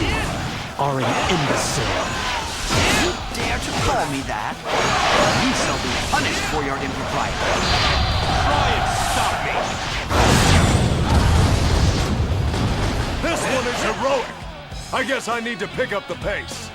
are an imbecile. You dare to call me that? You shall be punished for your impropriety. Try and stop me! This one is heroic. I guess I need to pick up the pace.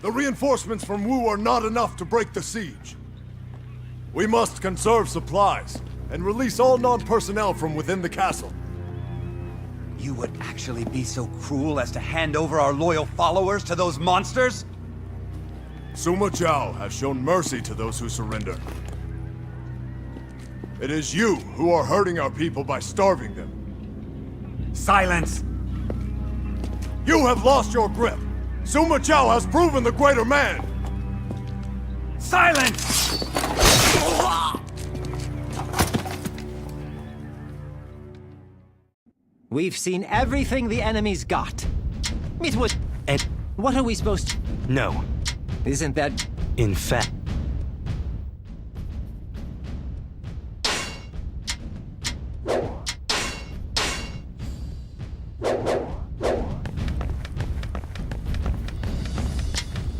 The reinforcements from Wu are not enough to break the siege. We must conserve supplies and release all non-personnel from within the castle. You would actually be so cruel as to hand over our loyal followers to those monsters? Sima Zhao has shown mercy to those who surrender. It is you who are hurting our people by starving them. Silence! You have lost your grip! Sima Zhao has proven the greater man! Silence! We've seen everything the enemy's got. It was... And What are we supposed to... no, Isn't that... in fact,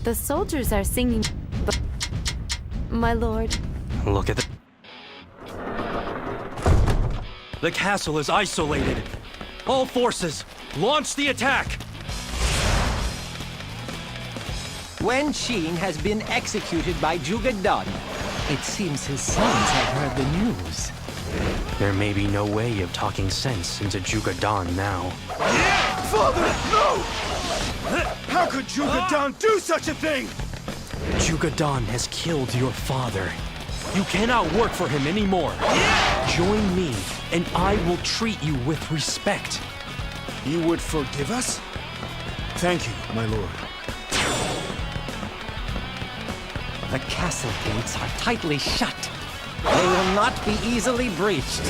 The soldiers are singing, but... My lord, look at the castle is isolated. All forces, launch the attack! Wen Qin has been executed by Jugadan. It seems his sons have heard the news. There may be no way of talking sense into Jugadan now. Father, no! How could Jugadan do such a thing? Jugadan has killed your father. You cannot work for him anymore. Join me, and I will treat you with respect. You would forgive us? Thank you, my lord. The castle gates are tightly shut. They will not be easily breached.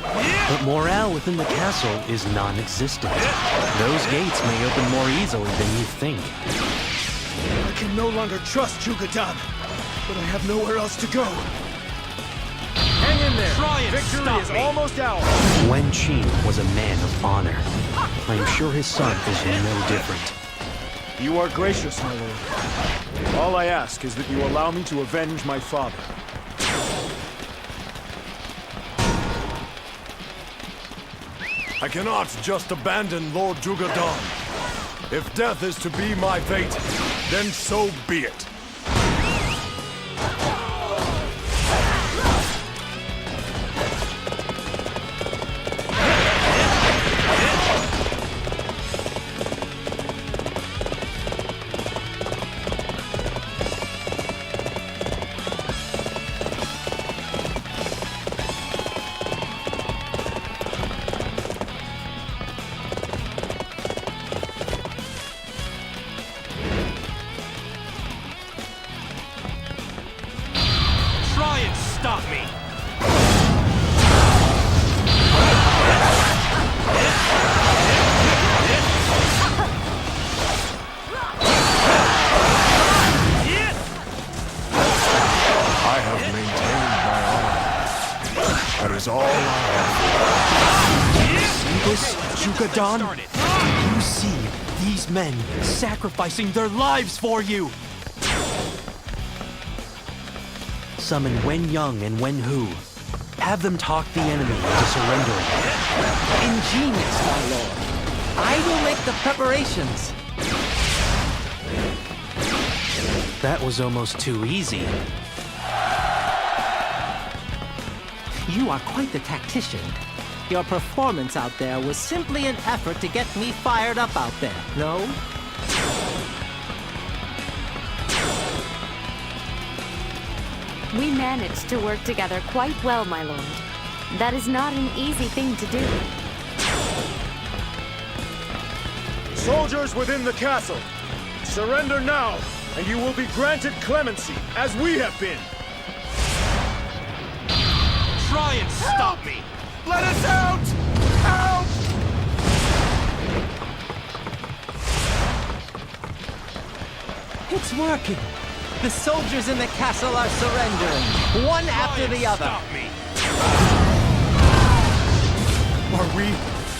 But morale within the castle is non-existent. Those gates may open more easily than you think. I can no longer trust Jugadan, but I have nowhere else to go. Hang in there! Victory is almost ours! Wen Qin was a man of honor. I'm sure his son is no different. You are gracious, my lord. All I ask is that you allow me to avenge my father. I cannot just abandon Lord Jugadan. If death is to be my fate, then so be it. is all I See this, Jugadon? You see these men sacrificing their lives for you! Summon Wen Yang and Wen Hu. Have them talk the enemy into surrendering. Ingenious, my lord. I will make the preparations. That was almost too easy. You are quite the tactician. Your performance out there was simply an effort to get me fired up out there, no? We managed to work together quite well, my lord. That is not an easy thing to do. Soldiers within the castle, surrender now, and you will be granted clemency, as we have been. Try and stop me! Let us out! Help! It's working. The soldiers in the castle are surrendering, one after the other. Stop me! Are we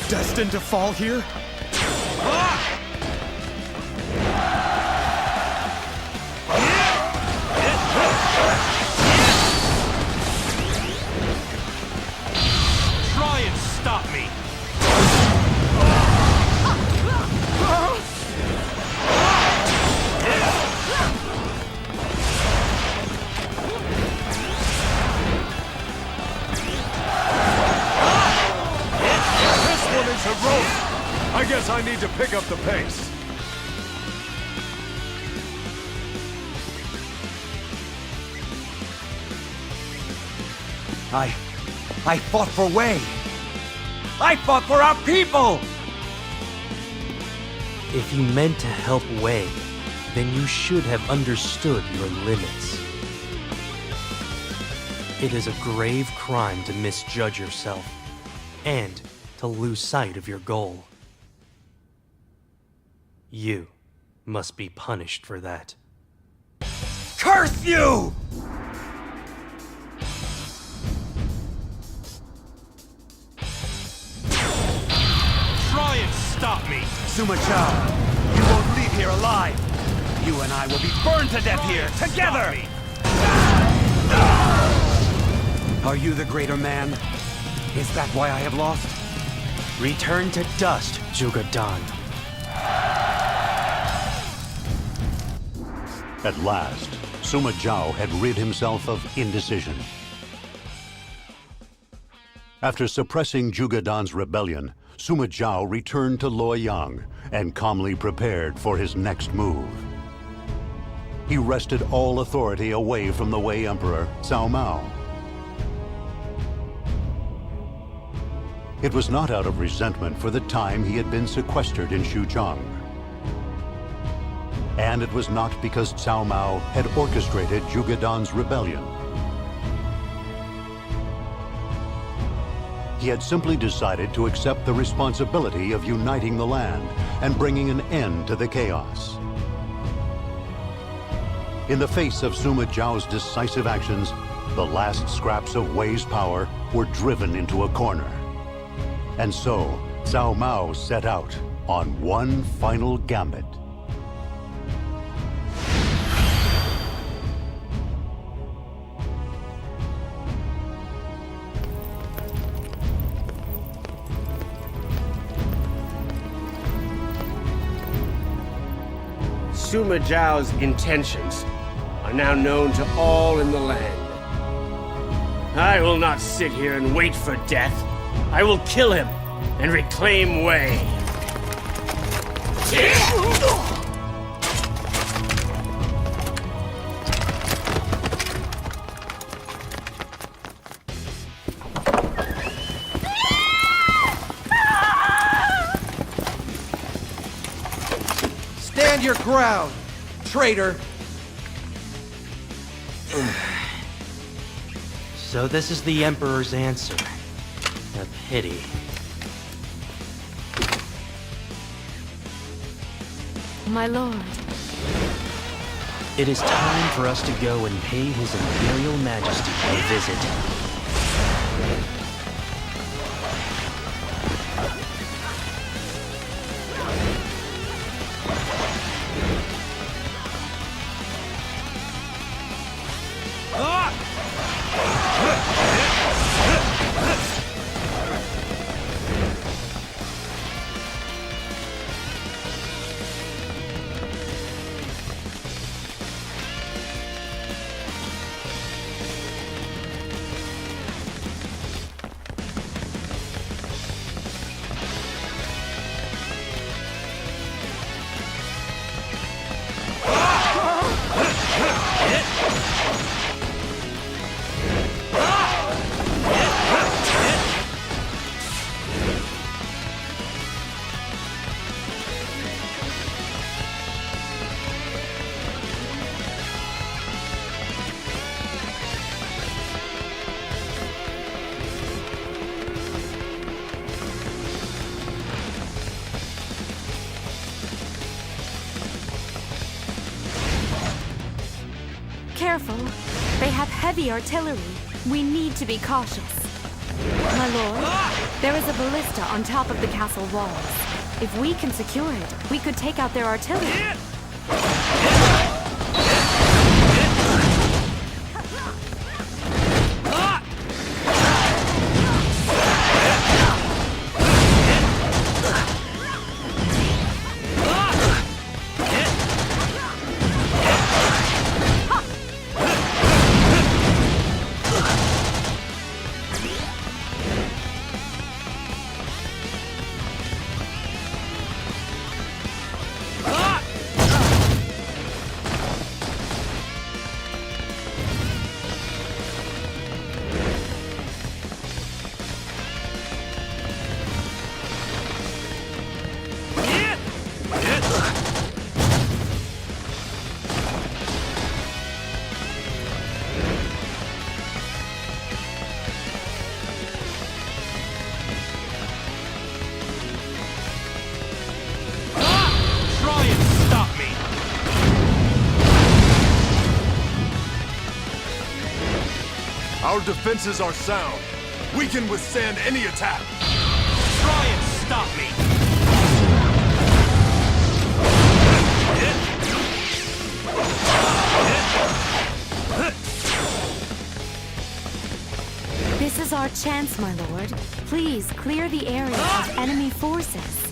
destined to fall here? Try and stop me! I guess I need to pick up the pace. I fought for Wei. I fought for our people! If you meant to help Wei, then you should have understood your limits. It is a grave crime to misjudge yourself, and to lose sight of your goal. You must be punished for that. Curse you! Try and stop me! Suma Chao, you won't leave here alive! You and I will be burned to death here, together! Are you the greater man? Is that why I have lost? Return to dust, Jugadon. At last, Sima Zhao had rid himself of indecision. After suppressing Jugadon's rebellion, Sima Zhao returned to Luoyang and calmly prepared for his next move. He wrested all authority away from the Wei Emperor, Cao Mao. It was not out of resentment for the time he had been sequestered in Xuchang. And it was not because Cao Mao had orchestrated Jugadon's rebellion. He had simply decided to accept the responsibility of uniting the land and bringing an end to the chaos. In the face of Sima Zhao's decisive actions, the last scraps of Wei's power were driven into a corner. And so, Cao Mao set out on one final gambit. Sima Zhao's intentions are now known to all in the land. I will not sit here and wait for death. I will kill him and reclaim Wei. Stand your ground, traitor! So this is the Emperor's answer. A pity. My lord. It is time for us to go and pay His Imperial Majesty a visit. careful. They have heavy artillery. We need to be cautious. My lord, there is a ballista on top of the castle walls. If we can secure it, we could take out their artillery. Our defenses are sound. We can withstand any attack. Try and stop me! This is our chance, my lord. Please clear the area of enemy forces.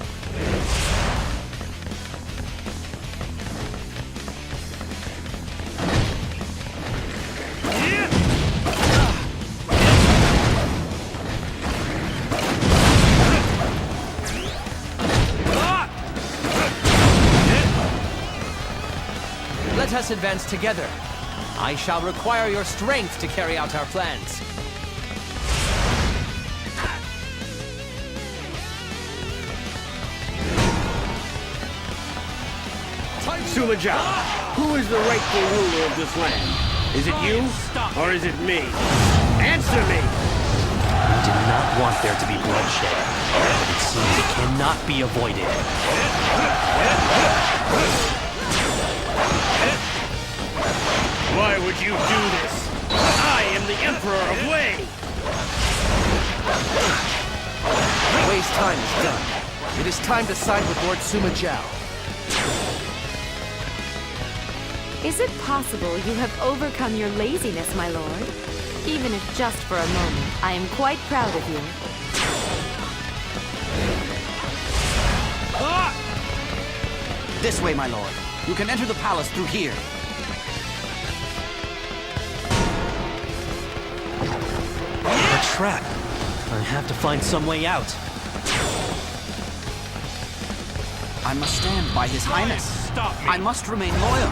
Let us advance together. I shall require your strength to carry out our plans. Suma Jao, who is the rightful ruler of this land? Is it you, or is it me? Answer me! We did not want there to be bloodshed, but it seems it cannot be avoided. Why would you do this? I am the Emperor of Wei! Wei's time is done. It is time to side with Lord Suma Jao. Is it possible you have overcome your laziness, my lord? Even if just for a moment, I am quite proud of you. This way, my lord. You can enter the palace through here. A trap. I have to find some way out. I must stand by His Highness. Stop me! I must remain loyal.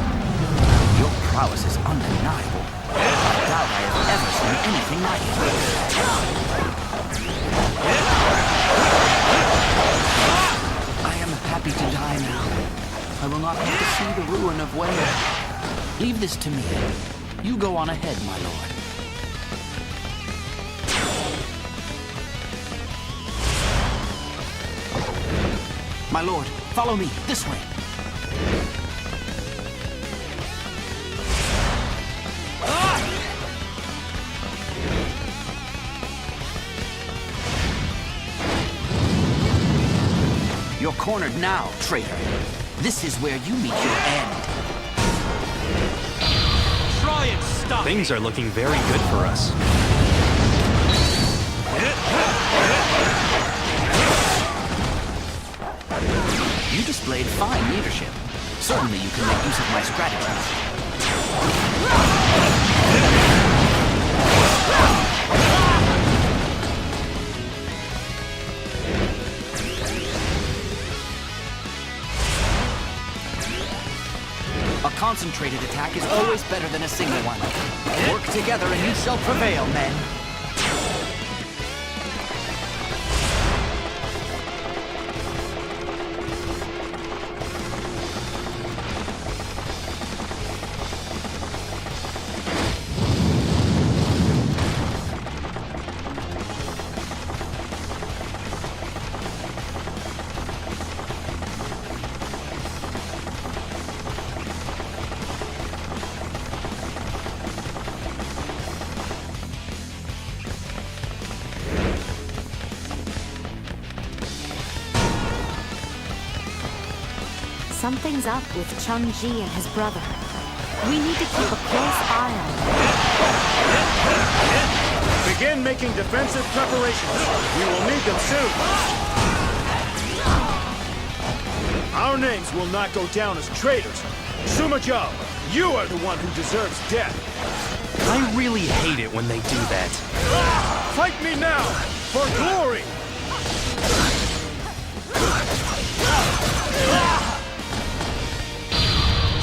Your prowess is undeniable. I doubt I have ever seen anything like it. I am happy to die now. I will not have to see the ruin of Wei. Leave this to me. You go on ahead, my lord. My lord, follow me, this way. You're cornered now, traitor. This is where you meet your end. Try and stop Things are looking very good for us. You displayed fine leadership. Certainly you can make use of my strategies. A concentrated attack is always better than a single one. Work together and you shall prevail, men. Something's up with Cheng-Ji and his brother. We need to keep a close eye on them. Begin making defensive preparations. We will need them soon. Our names will not go down as traitors. Sima Zhao, you are the one who deserves death. I really hate it when they do that. Fight me now, for glory!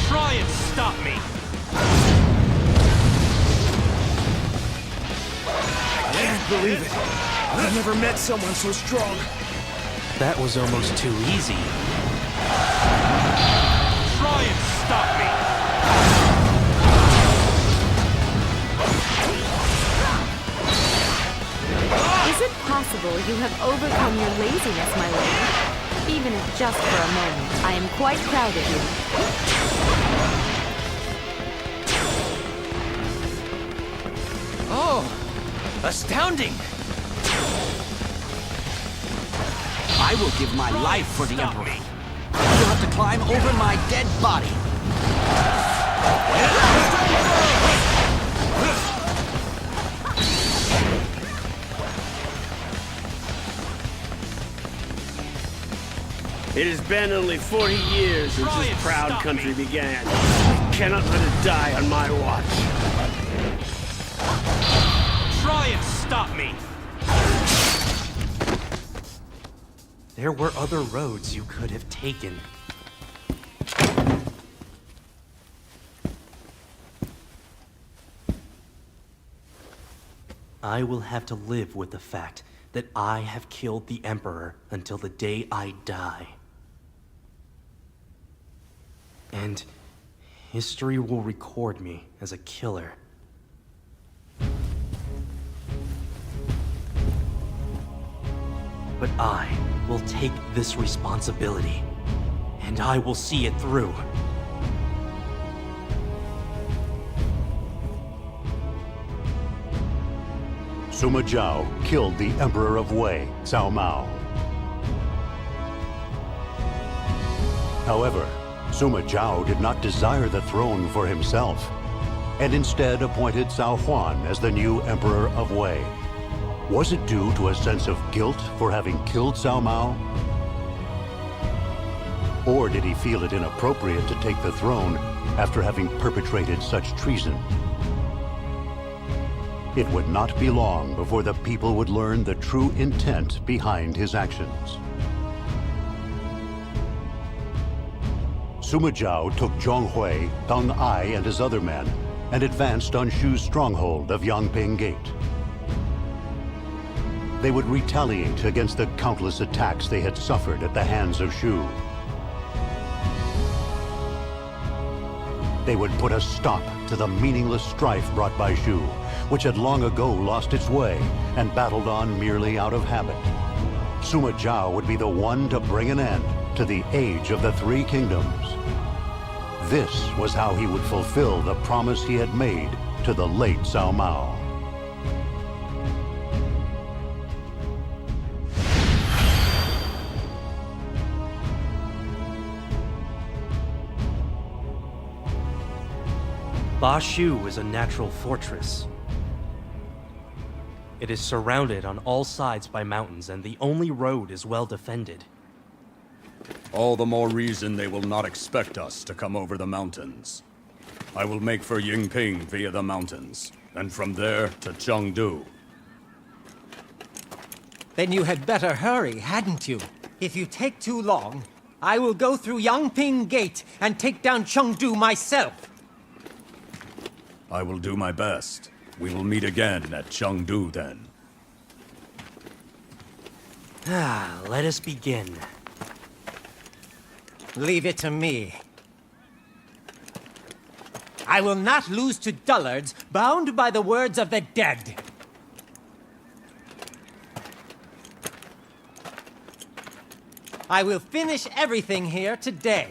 Try and stop me! I can't believe it. I've never met someone so strong. That was almost too easy. Try and stop me! Is it possible you have overcome your laziness, my lord? Even if just for a moment, I am quite proud of you. Oh, astounding! I will give my life for the Emperor. You'll have to climb over my dead body. It has been only 40 years since this proud country began. I cannot let it die on my watch. Try and stop me! There were other roads you could have taken. I will have to live with the fact that I have killed the Emperor until the day I die. And history will record me as a killer. But I will take this responsibility, and I will see it through. Sima Zhao killed the Emperor of Wei, Cao Mao. However, Sima Zhao did not desire the throne for himself, and instead appointed Cao Huan as the new Emperor of Wei. Was it due to a sense of guilt for having killed Cao Mao? Or did he feel it inappropriate to take the throne after having perpetrated such treason? It would not be long before the people would learn the true intent behind his actions. Sima Zhao took Zhonghui, Deng Ai, and his other men and advanced on Shu's stronghold of Yangping Gate. They would retaliate against the countless attacks they had suffered at the hands of Shu. They would put a stop to the meaningless strife brought by Shu, which had long ago lost its way and battled on merely out of habit. Sima Zhao would be the one to bring an end to the Age of the Three Kingdoms. This was how he would fulfill the promise he had made to the late Cao Mao. Ba Shu is a natural fortress. It is surrounded on all sides by mountains, and the only road is well defended. All the more reason they will not expect us to come over the mountains. I will make for Yingping via the mountains, and from there to Chengdu. Then you had better hurry, hadn't you? If you take too long, I will go through Yangping Gate and take down Chengdu myself. I will do my best. We will meet again at Chengdu then. Let us begin. Leave it to me. I will not lose to dullards bound by the words of the dead. I will finish everything here today.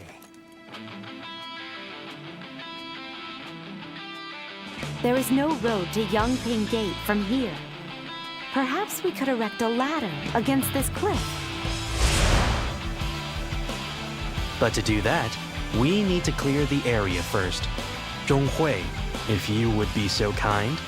There is no road to Yangping Gate from here. Perhaps we could erect a ladder against this cliff. But to do that, We need to clear the area first. Zhonghui, if you would be so kind.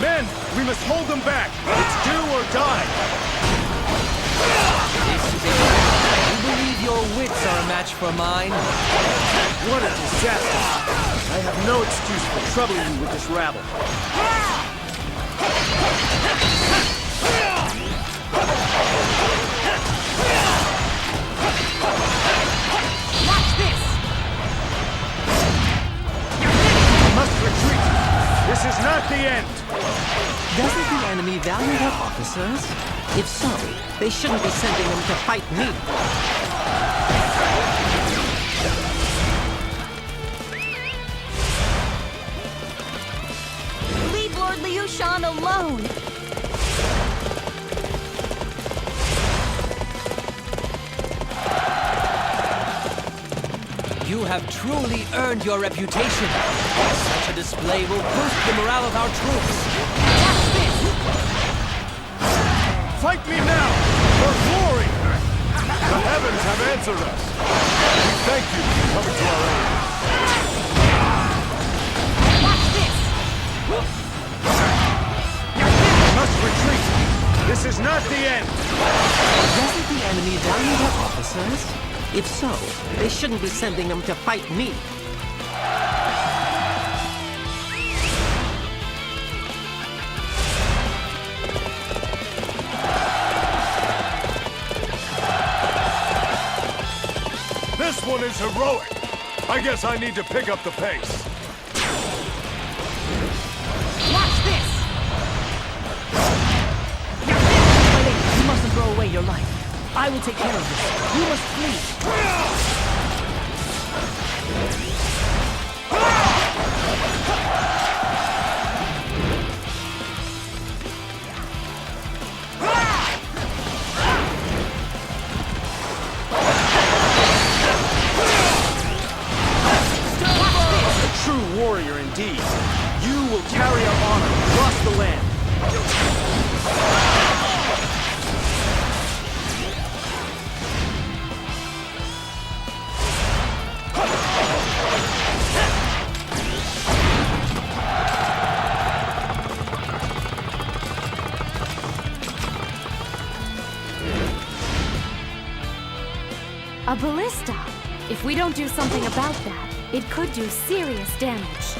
Men, we must hold them back. It's do or die. This is it. You believe your wits are a match for mine? What a disaster. I have no excuse for troubling you with this rabble. Watch this! We must retreat. This is not the end. Doesn't the enemy value their officers? If so, they shouldn't be sending them to fight me. Leave Lord Liu Shan alone! You have truly earned your reputation. Such a display will boost the morale of our troops. Watch this! Fight me now, for glory! The heavens have answered us. We thank you for coming to our aid. Watch this! We must retreat. This is not the end. Doesn't the enemy value their officers? If so, they shouldn't be sending them to fight me. This one is heroic. I guess I need to pick up the pace. Watch this! My lady, you mustn't throw away your life. I will take care of this. You must flee. A true warrior indeed. You will carry our honor across the land. A ballista! If we don't do something about that, it could do serious damage.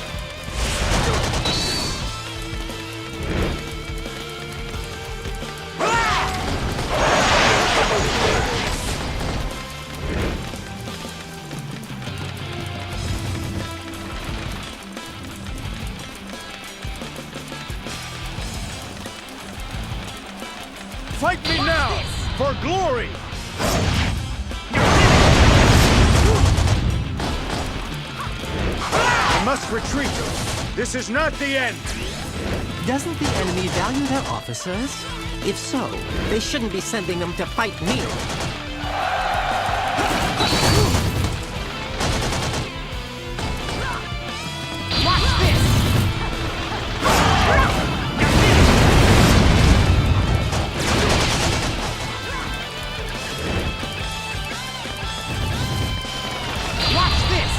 Fight me now! For glory! I must retreat. This is not the end. Doesn't the enemy value their officers? If so, they shouldn't be sending them to fight me. Watch this!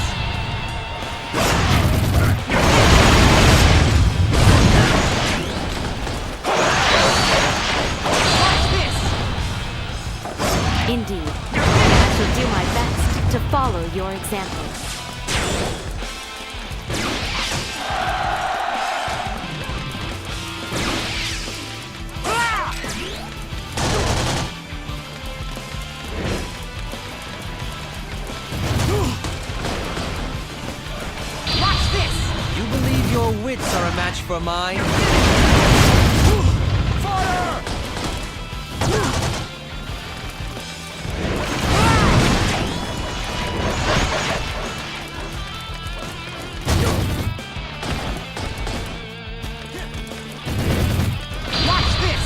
Watch this! Indeed. I shall do my best to follow your example. Watch this! You believe your wits are a match for mine? Fire! Watch this!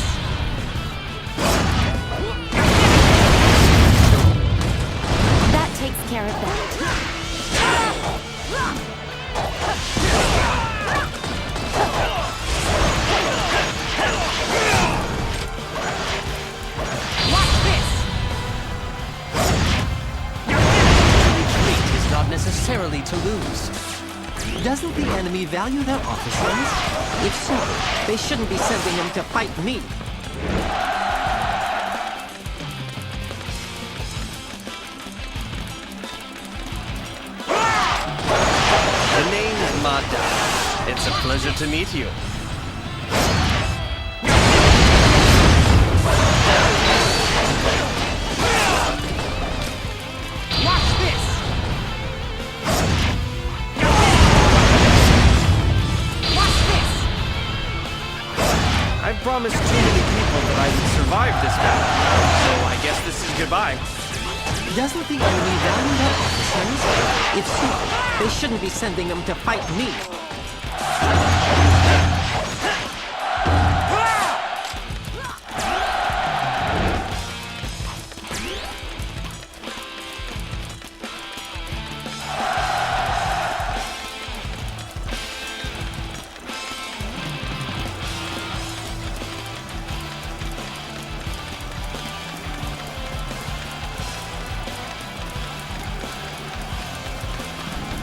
That takes care of that. Watch this! Retreat is not necessarily to lose. Doesn't the enemy value their officers? If so, they shouldn't be sending them to fight me. The name is Mada. It's a pleasure to meet you. Watch this! Watch this! I've promised too many people that I would survive this battle, so I guess this is goodbye. Doesn't the enemy value their officers? If so, they shouldn't be sending them to fight me.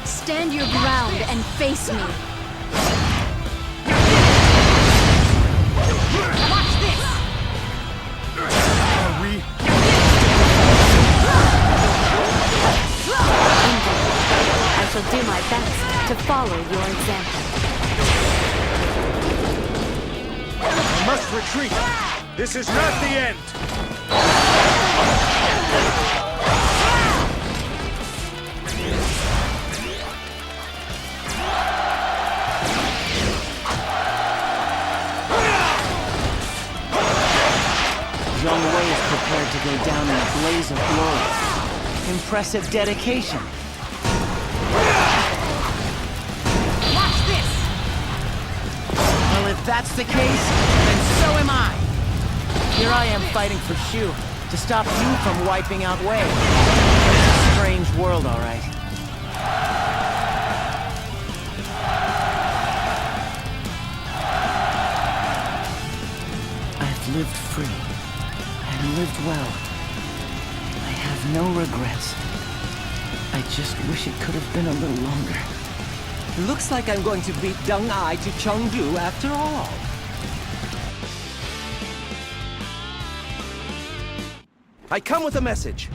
Stand your ground and face me. Watch this! Are we? I shall do my best to follow your example. I must retreat. This is not the end. Zhong Wei is prepared to go down in a blaze of glory. Impressive dedication. Watch this! Well, if that's the case, then so am I. Here I am fighting for Shu, to stop you from wiping out Wei. It's a strange world, all right. I've lived free, and lived well. I have no regrets. I just wish it could have been a little longer. Looks like I'm going to beat Deng Ai to Chengdu after all. I come with a message.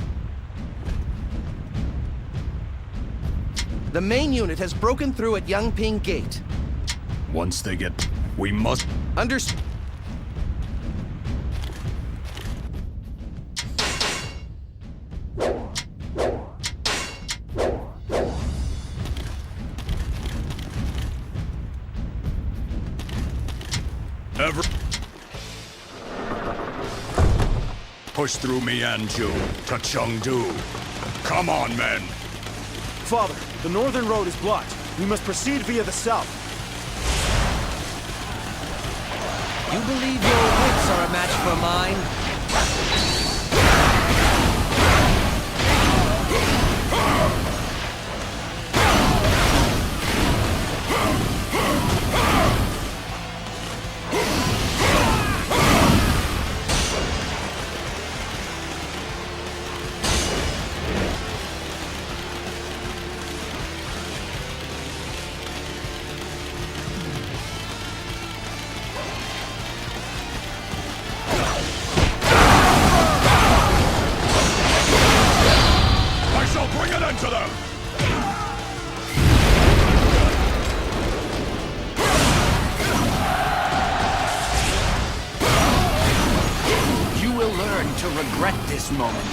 The main unit has broken through at Yangping Gate. Once they get... we must... Understood. push through Mianju to Chengdu. Come on, men! Father, the northern road is blocked. We must proceed via the south. You believe your wits are a match for mine? I shall bring an end to them! You will learn to regret this moment.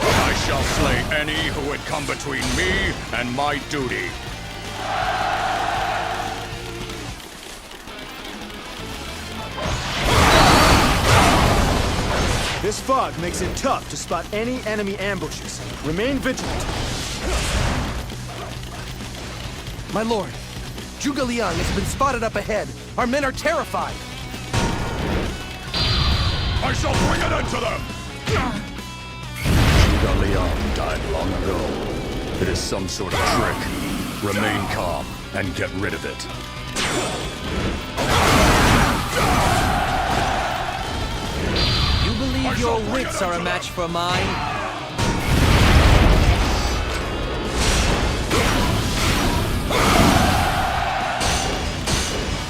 I shall slay any who would come between me and my duty. This fog makes it tough to spot any enemy ambushes. Remain vigilant. My lord, Zhuge Liang has been spotted up ahead. Our men are terrified. I shall bring an end to them! Zhuge Liang died long ago. It is some sort of trick. Remain calm and get rid of it. You believe your wits are a match for mine?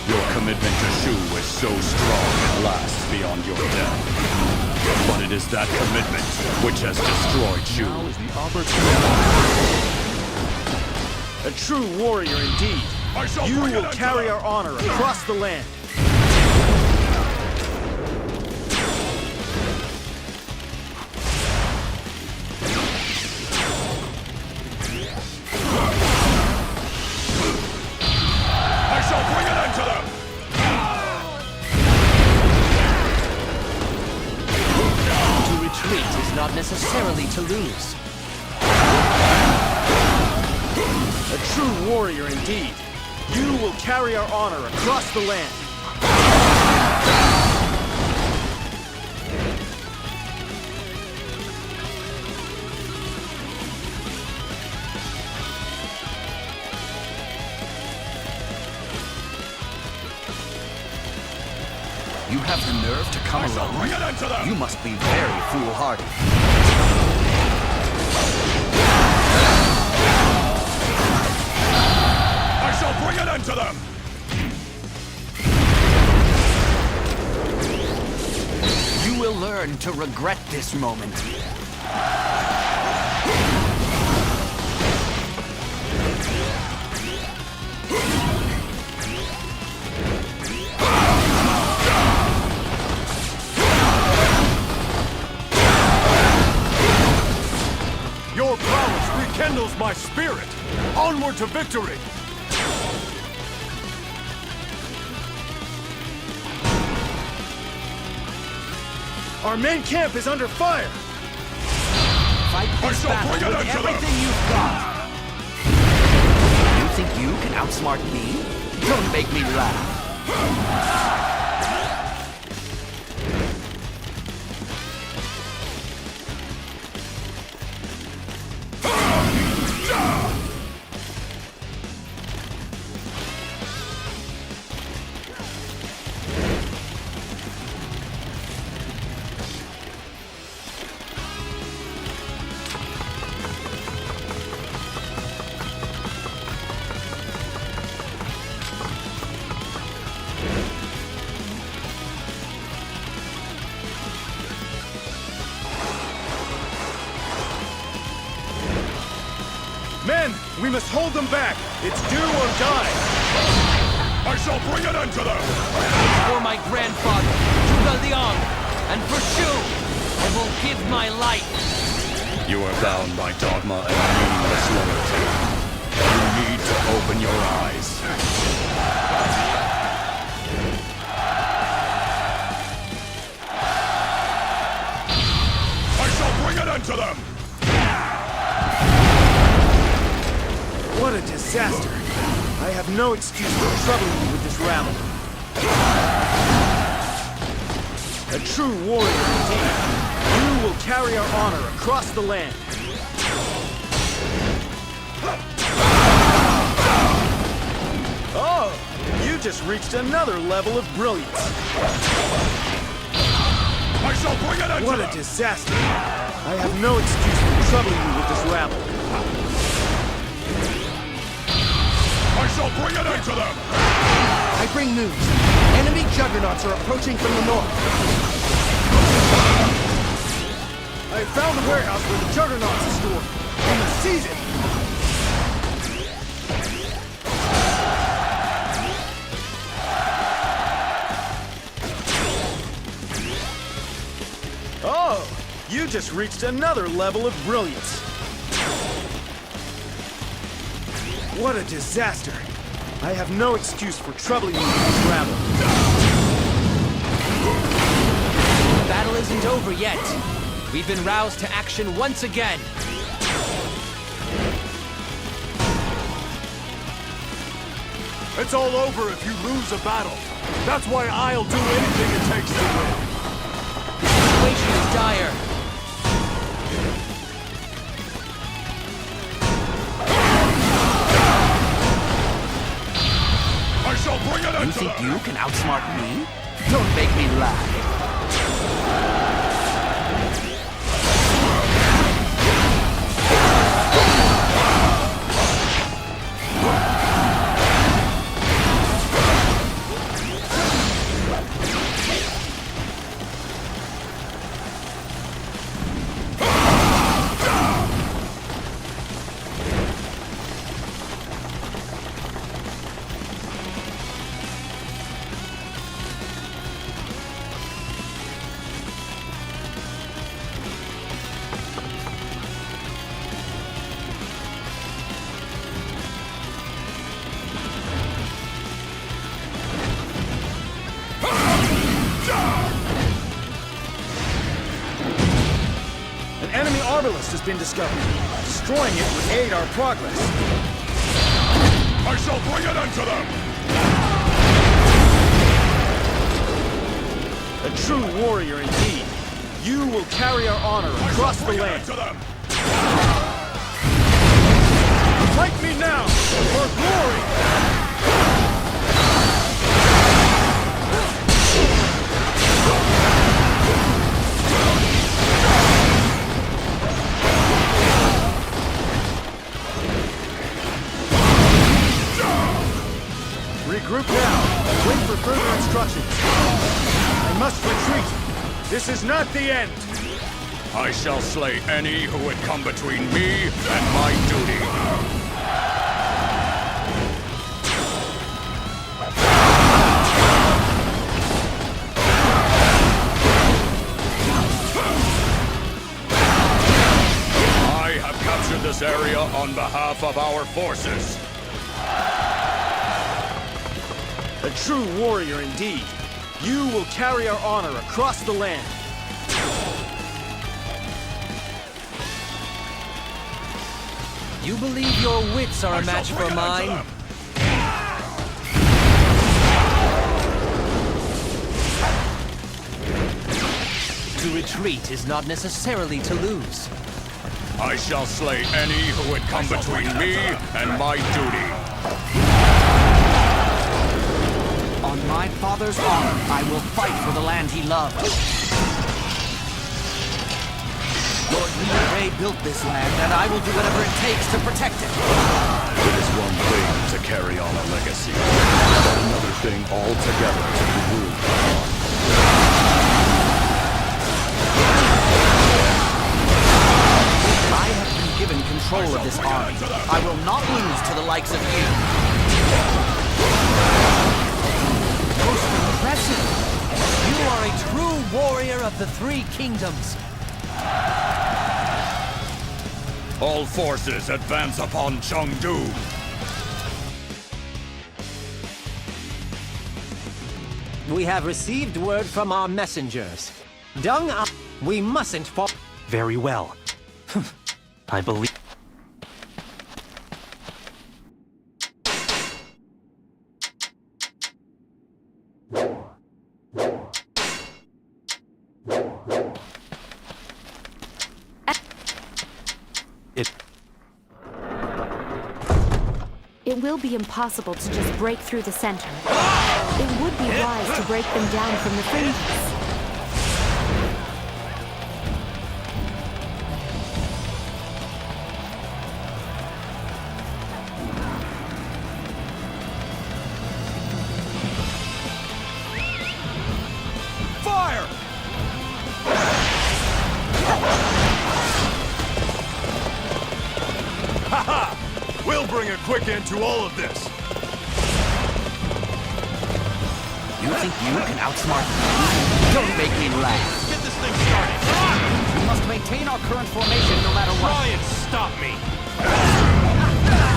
Your commitment to Shu is so strong it lasts beyond your death. But it is that commitment which has destroyed Shu. Now is the opportunity. A true warrior indeed. You will carry our honor across the land. I shall bring an end to them! To retreat is not necessarily to lose. A true warrior indeed. You will carry our honor across the land. You have the nerve to come alone? Bring an end to them! You must be very foolhardy. I shall bring an end to them! You will learn to regret this moment. Your prowess rekindles my spirit! Onward to victory! Our main camp is under fire! Fight this battle with everything you've got. You think you can outsmart me? Don't make me laugh. Men, we must hold them back. It's do or die. I shall bring an end to them! For my grandfather, Zhuge Liang, and for Shu, I will give my life. You are bound by dogma and meaningless loyalty. You need to open your eyes. end to them! What a disaster! I have no excuse for troubling you with this rabble. A true warrior indeed. You will carry our honor across the land. Oh, you just reached another level of brilliance. I shall bring it into What a disaster! I have no excuse for troubling you with this rabble. I shall bring it into them! I bring news. Enemy juggernauts are approaching from the north. I found the warehouse where the juggernauts are stored. We must seize it! Oh, you just reached another level of brilliance. What a disaster. I have no excuse for troubling you with this rabble. The battle isn't over yet. We've been roused to action once again. It's all over if you lose a battle. That's why I'll do anything it takes to win. The situation is dire. I shall bring it You into think them! you can outsmart me? Don't make me laugh. Has been discovered. Destroying it would aid our progress. I shall bring it into them! A true warrior indeed. You will carry our honor across the land. Fight me now for glory! Regroup now. Wait for further instructions. I must retreat. This is not the end. I shall slay any who would come between me and my duty. I have captured this area on behalf of our forces. A true warrior indeed. You will carry our honor across the land. You believe your wits are a match for mine? To retreat is not necessarily to lose. I shall slay any who would come between me and my duty. On my father's honor, I will fight for the land he loved. Lord Ray built this land, and I will do whatever it takes to protect it. It is one thing to carry on a legacy, but another thing altogether to be ruled upon. I have been given control of this army. I will not lose to the likes of you. Most impressive! You are a true warrior of the Three Kingdoms. All forces advance upon Chengdu. We have received word from our messengers. We mustn't fall. Very well. I believe... It will be impossible to just break through the center. It would be wise to break them down from the fringes. Fire! Ha-ha! We'll bring a quick end to all of this. You think you can outsmart me? Don't make me laugh. Get this thing started. We must maintain our current formation no matter what. Try and stop me.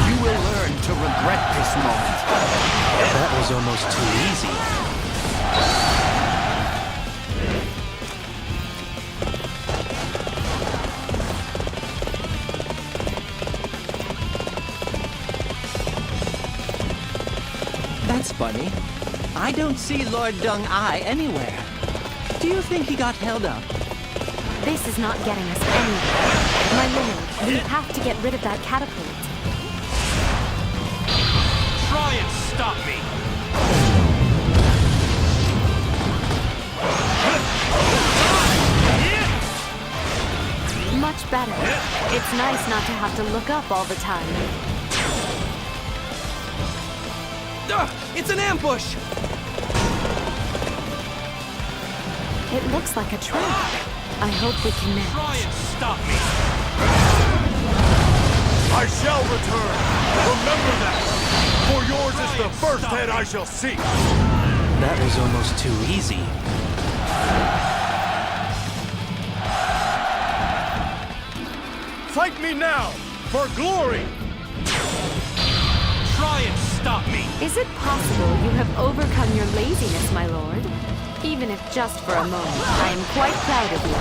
You will learn to regret this moment. That was almost too easy. That's funny. I don't see Lord Dung-Ai anywhere. Do you think he got held up? This is not getting us anywhere. My lord, we have to get rid of that catapult. Try and stop me. Much better. It's nice not to have to look up all the time. It's an ambush! It looks like a trap. I hope we can manage. Try and stop me. I shall return. Remember that. For yours is the first head I shall seek. That was almost too easy. Fight me now, for glory! Try and stop me. Is it possible you have overcome your laziness, my lord? Even if just for a moment, I am quite proud of you.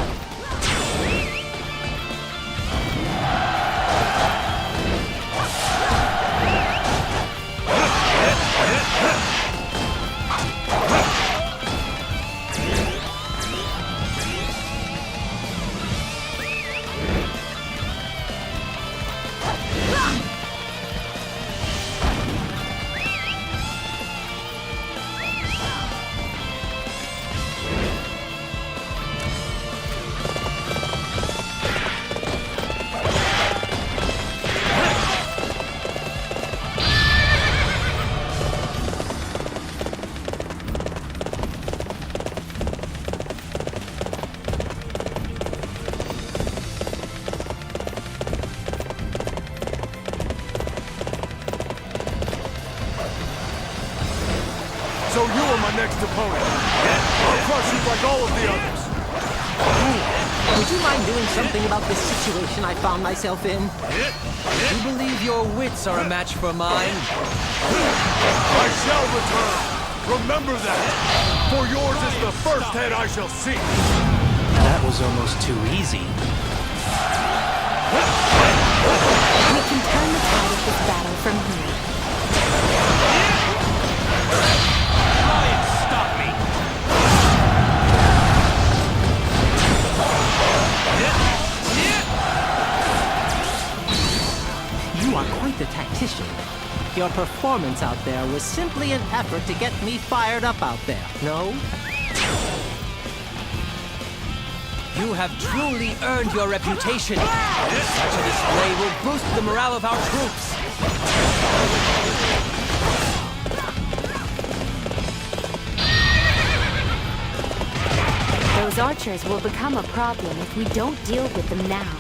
So you are my next opponent. I'll crush you like all of the others. Would you mind doing something about this situation I found myself in? You believe your wits are a match for mine? I shall return. Remember that. For yours is the first head I shall seek. That was almost too easy. We can turn the tide of this battle from here. Try and stop me. You are quite the tactician. Your performance out there was simply an effort to get me fired up out there, no? You have truly earned your reputation. Such a display will boost the morale of our troops. Those archers will become a problem if we don't deal with them now.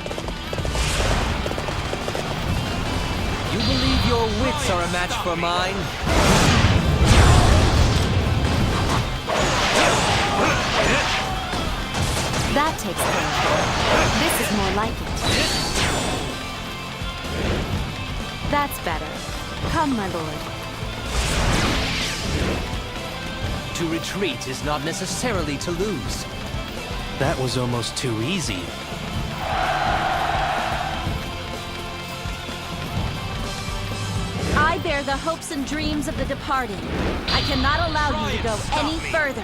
You believe your wits are a match for mine? That takes care of it. This is more like it. That's better. Come, my lord. To retreat is not necessarily to lose. That was almost too easy. bear the hopes and dreams of the departed. I cannot allow you to go any further.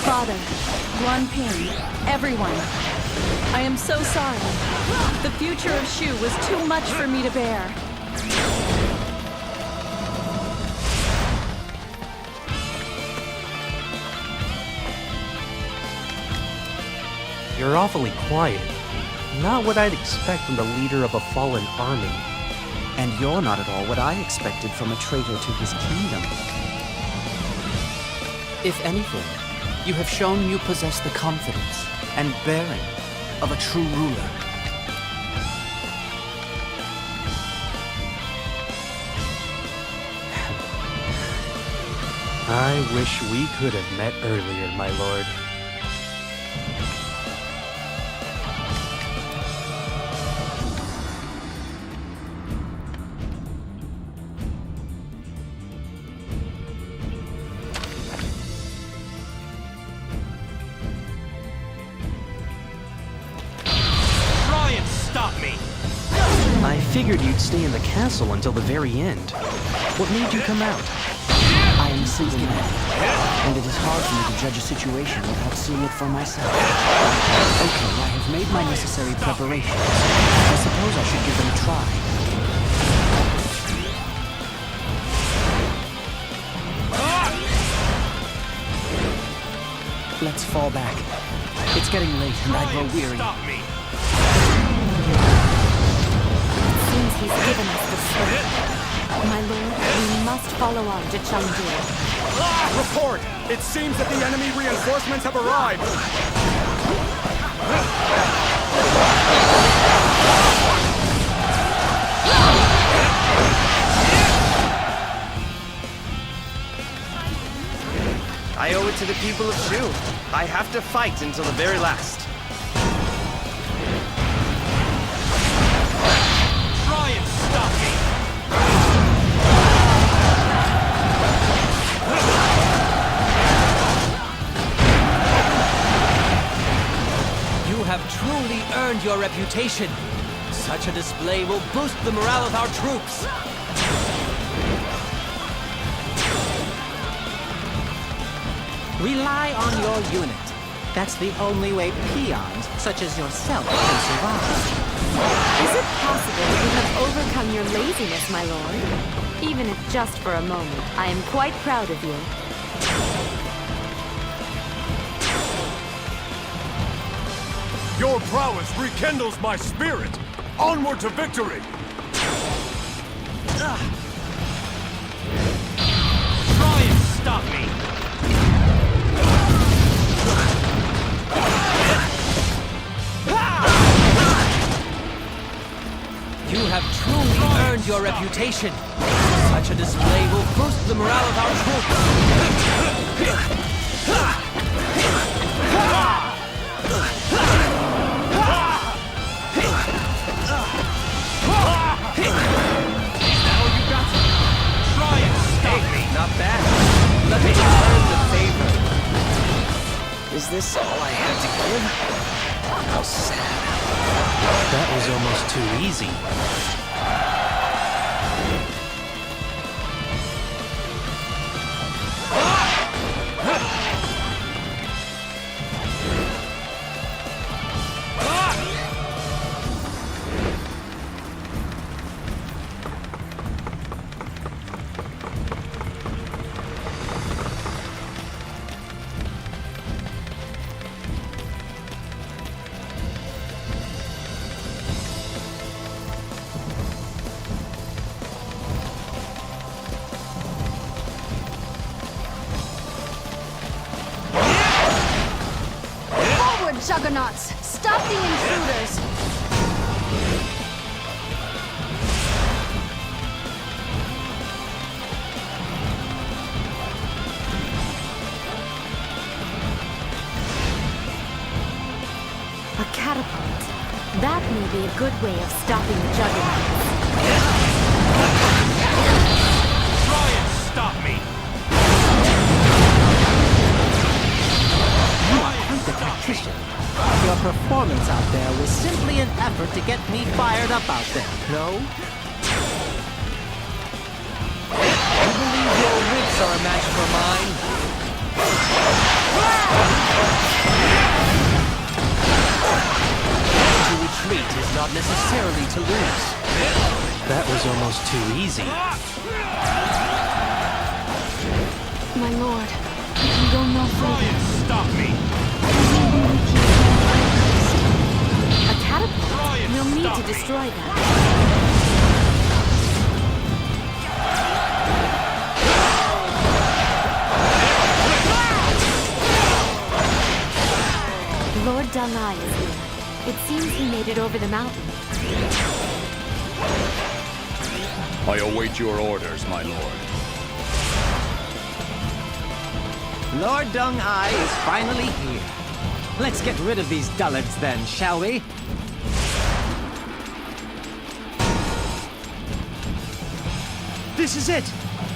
Father, Guan Ping, everyone, I am so sorry. The future of Shu was too much for me to bear. You're awfully quiet. Not what I'd expect from the leader of a fallen army. And you're not at all what I expected from a traitor to his kingdom. If anything, you have shown you possess the confidence and bearing of a true ruler. I wish we could have met earlier, my lord. I figured you'd stay in the castle until the very end. What made you come out? I am a single man, and it is hard for me to judge a situation without seeing it for myself. Okay, I have made my necessary preparations. I suppose I should give them a try. Let's fall back. It's getting late and I grow weary. He's given us the slip. My lord, we must follow on to Chengdu. Report! It seems that the enemy reinforcements have arrived! I owe it to the people of Shu. I have to fight until the very last. You have truly earned your reputation. Such a display will boost the morale of our troops. Rely on your unit. That's the only way peons, such as yourself, can survive. Is it possible that you have overcome your laziness, my lord? Even if just for a moment, I am quite proud of you. Your prowess rekindles my spirit! Onward to victory! Try and stop me! You have truly earned your reputation. Such a display will boost the morale of our troops. Not bad. Let me return the favor. Is this all I had to give? How sad. That was almost too easy. Juggernauts, stop the intruders! A catapult. That may be a good way of stopping the Juggernauts. Try and stop me! You are quite the tactician. Your performance out there was simply an effort to get me fired up out there, no? You believe your wits are a match for mine? To retreat is not necessarily to lose. That was almost too easy. My lord, we can go no further. Stop me! A catapult? We'll need to destroy that. Lord Dalai is here. It seems he made it over the mountain. I await your orders, my lord. Lord Dong-ai is finally here. Let's get rid of these dullards then, shall we? This is it!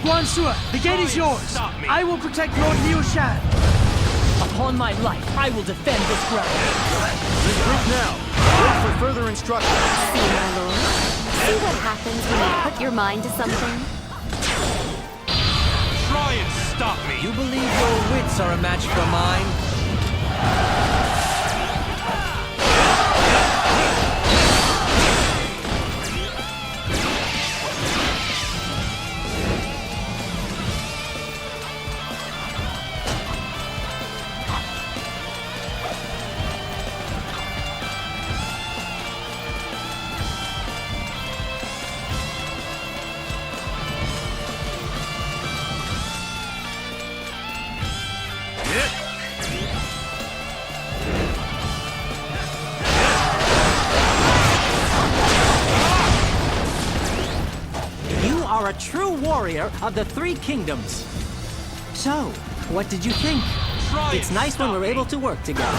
Guansua, the gate is yours! I will protect Lord Liu Shan! Upon my life, I will defend this ground. Regroup now. Wait for further instructions. See, my lord? See what happens when you put your mind to something? Try and stop me! You believe your wits are a match for mine? A true warrior of the Three Kingdoms. So, what did you think? It's nice when we're able to work together.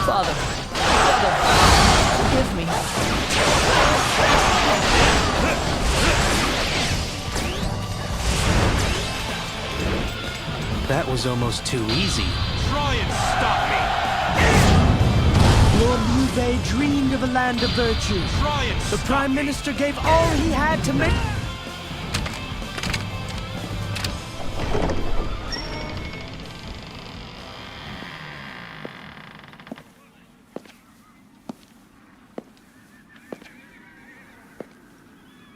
Father, forgive me. That was almost too easy. Try and stop me! Lord Liu Bei dreamed of a land of virtue. Try and The Prime Minister gave all he had to make...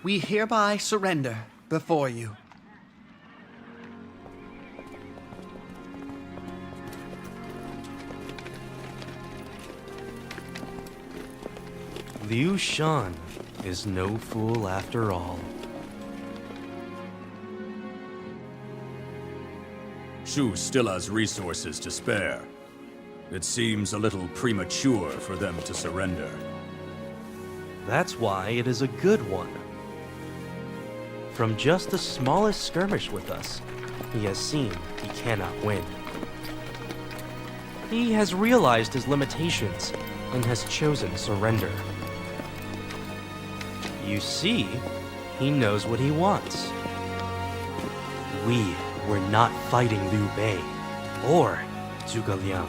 We hereby surrender before you. Liu Shan is no fool after all. Shu still has resources to spare. It seems a little premature for them to surrender. That's why it is a good one. From just the smallest skirmish with us, he has seen he cannot win. He has realized his limitations and has chosen surrender. You see, he knows what he wants. We were not fighting Liu Bei or Zhuge Liang.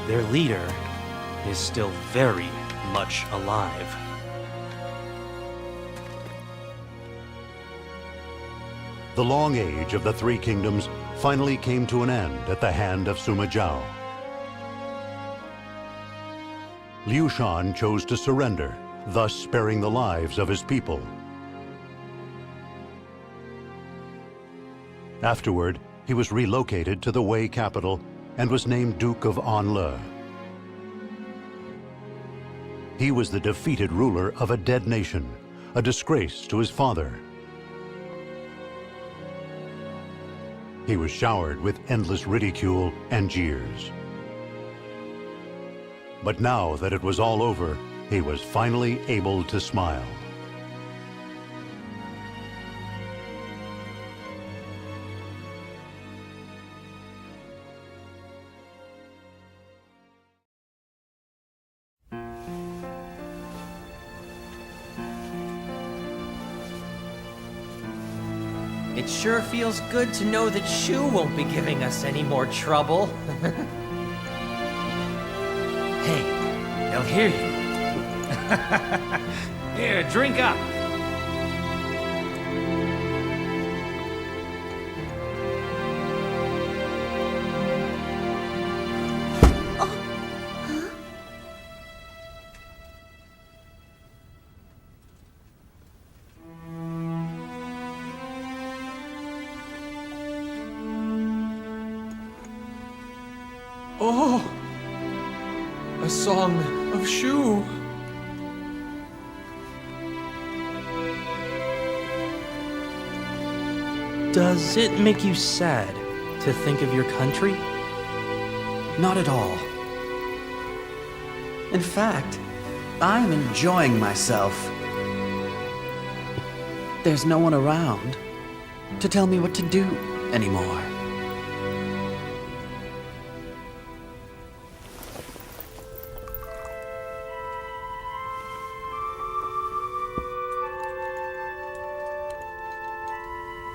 Their leader is still very much alive. The long age of the Three Kingdoms finally came to an end at the hand of Sima Zhao. Liu Shan chose to surrender, thus sparing the lives of his people. Afterward, he was relocated to the Wei capital and was named Duke of Anle. He was the defeated ruler of a dead nation, a disgrace to his father. He was showered with endless ridicule and jeers. But now that it was all over, he was finally able to smile. It sure feels good to know that Shu won't be giving us any more trouble. Hey, they'll hear you. Here, drink up. Oh! A song of Shu. Does it make you sad to think of your country? Not at all. In fact, I'm enjoying myself. There's no one around to tell me what to do anymore.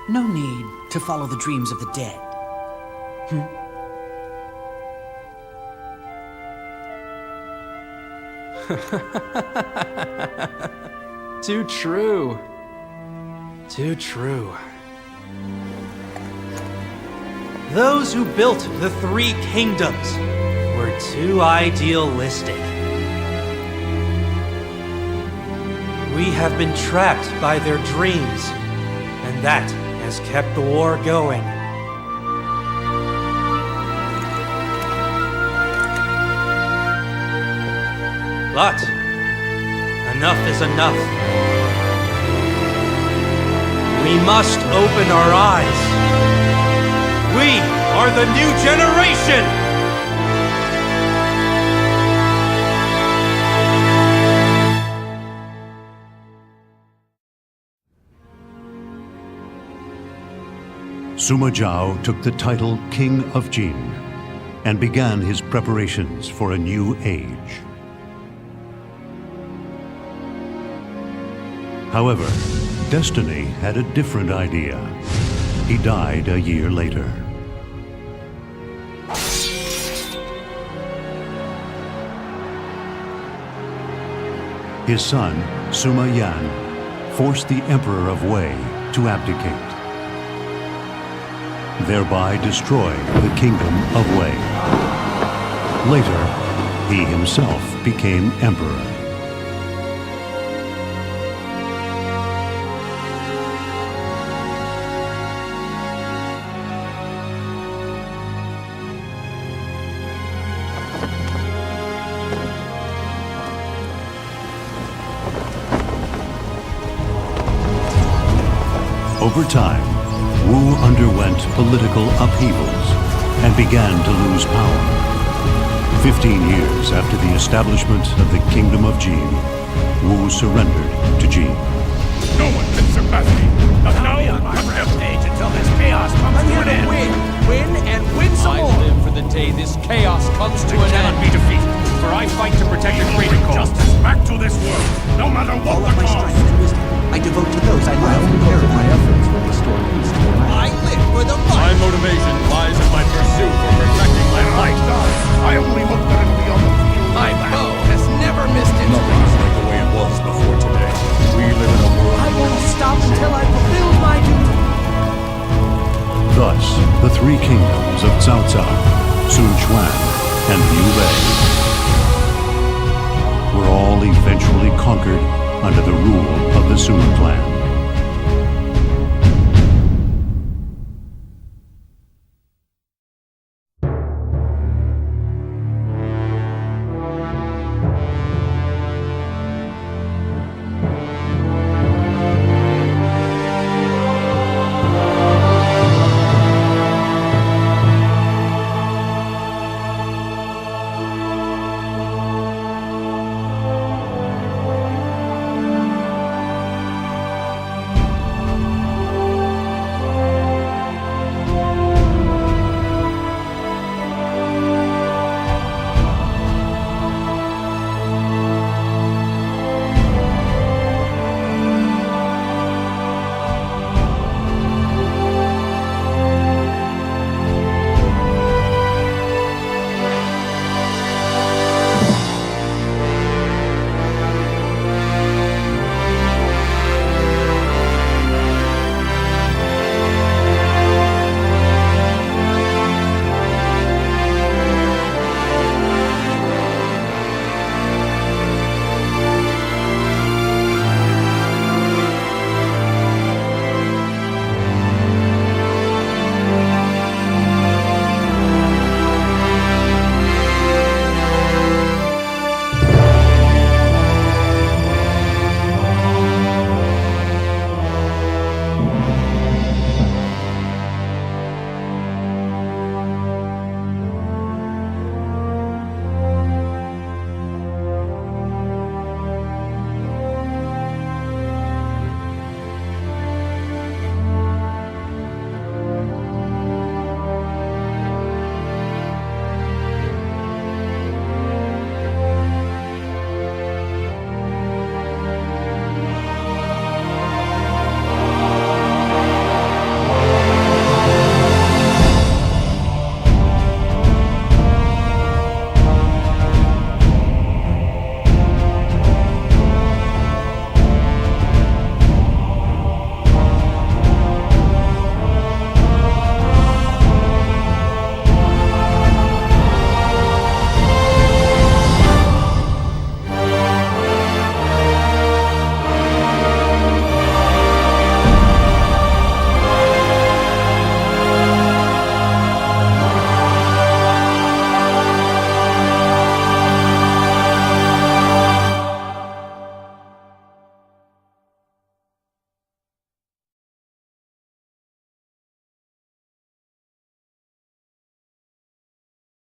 No need to follow the dreams of the dead. Too true. Too true. Those who built the Three Kingdoms were too idealistic. We have been trapped by their dreams, and that has kept the war going. But enough is enough. We must open our eyes. We are the new generation! Sima Zhao took the title King of Jin and began his preparations for a new age. However, destiny had a different idea. He died a year later. His son, Sima Yan, forced the Emperor of Wei to abdicate, thereby destroying the kingdom of Wei. Later, he himself became emperor. Over time, Wu underwent political upheavals and began to lose power. 15 years after the establishment of the Kingdom of Jin, Wu surrendered to Jin. No one can surpass me. Now on my rampage until this chaos comes to an end. Win and win some more. I live for the day this chaos comes to an end. Cannot be defeated, for I fight to protect the greater justice back to this world, no matter what the cost. I devote to those I love. My efforts will restore peace to the I live for the My motivation lies in my pursuit for protecting my life. I only hope that it'll be on the field. My bow has never missed its Nothing is like the way it was before today. We live in a world. I won't stop until I fulfill my duty. Thus, the three kingdoms of Cao Cao, Sun Quan, and Liu Bei were all eventually conquered under the rule of the Sun clan.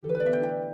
you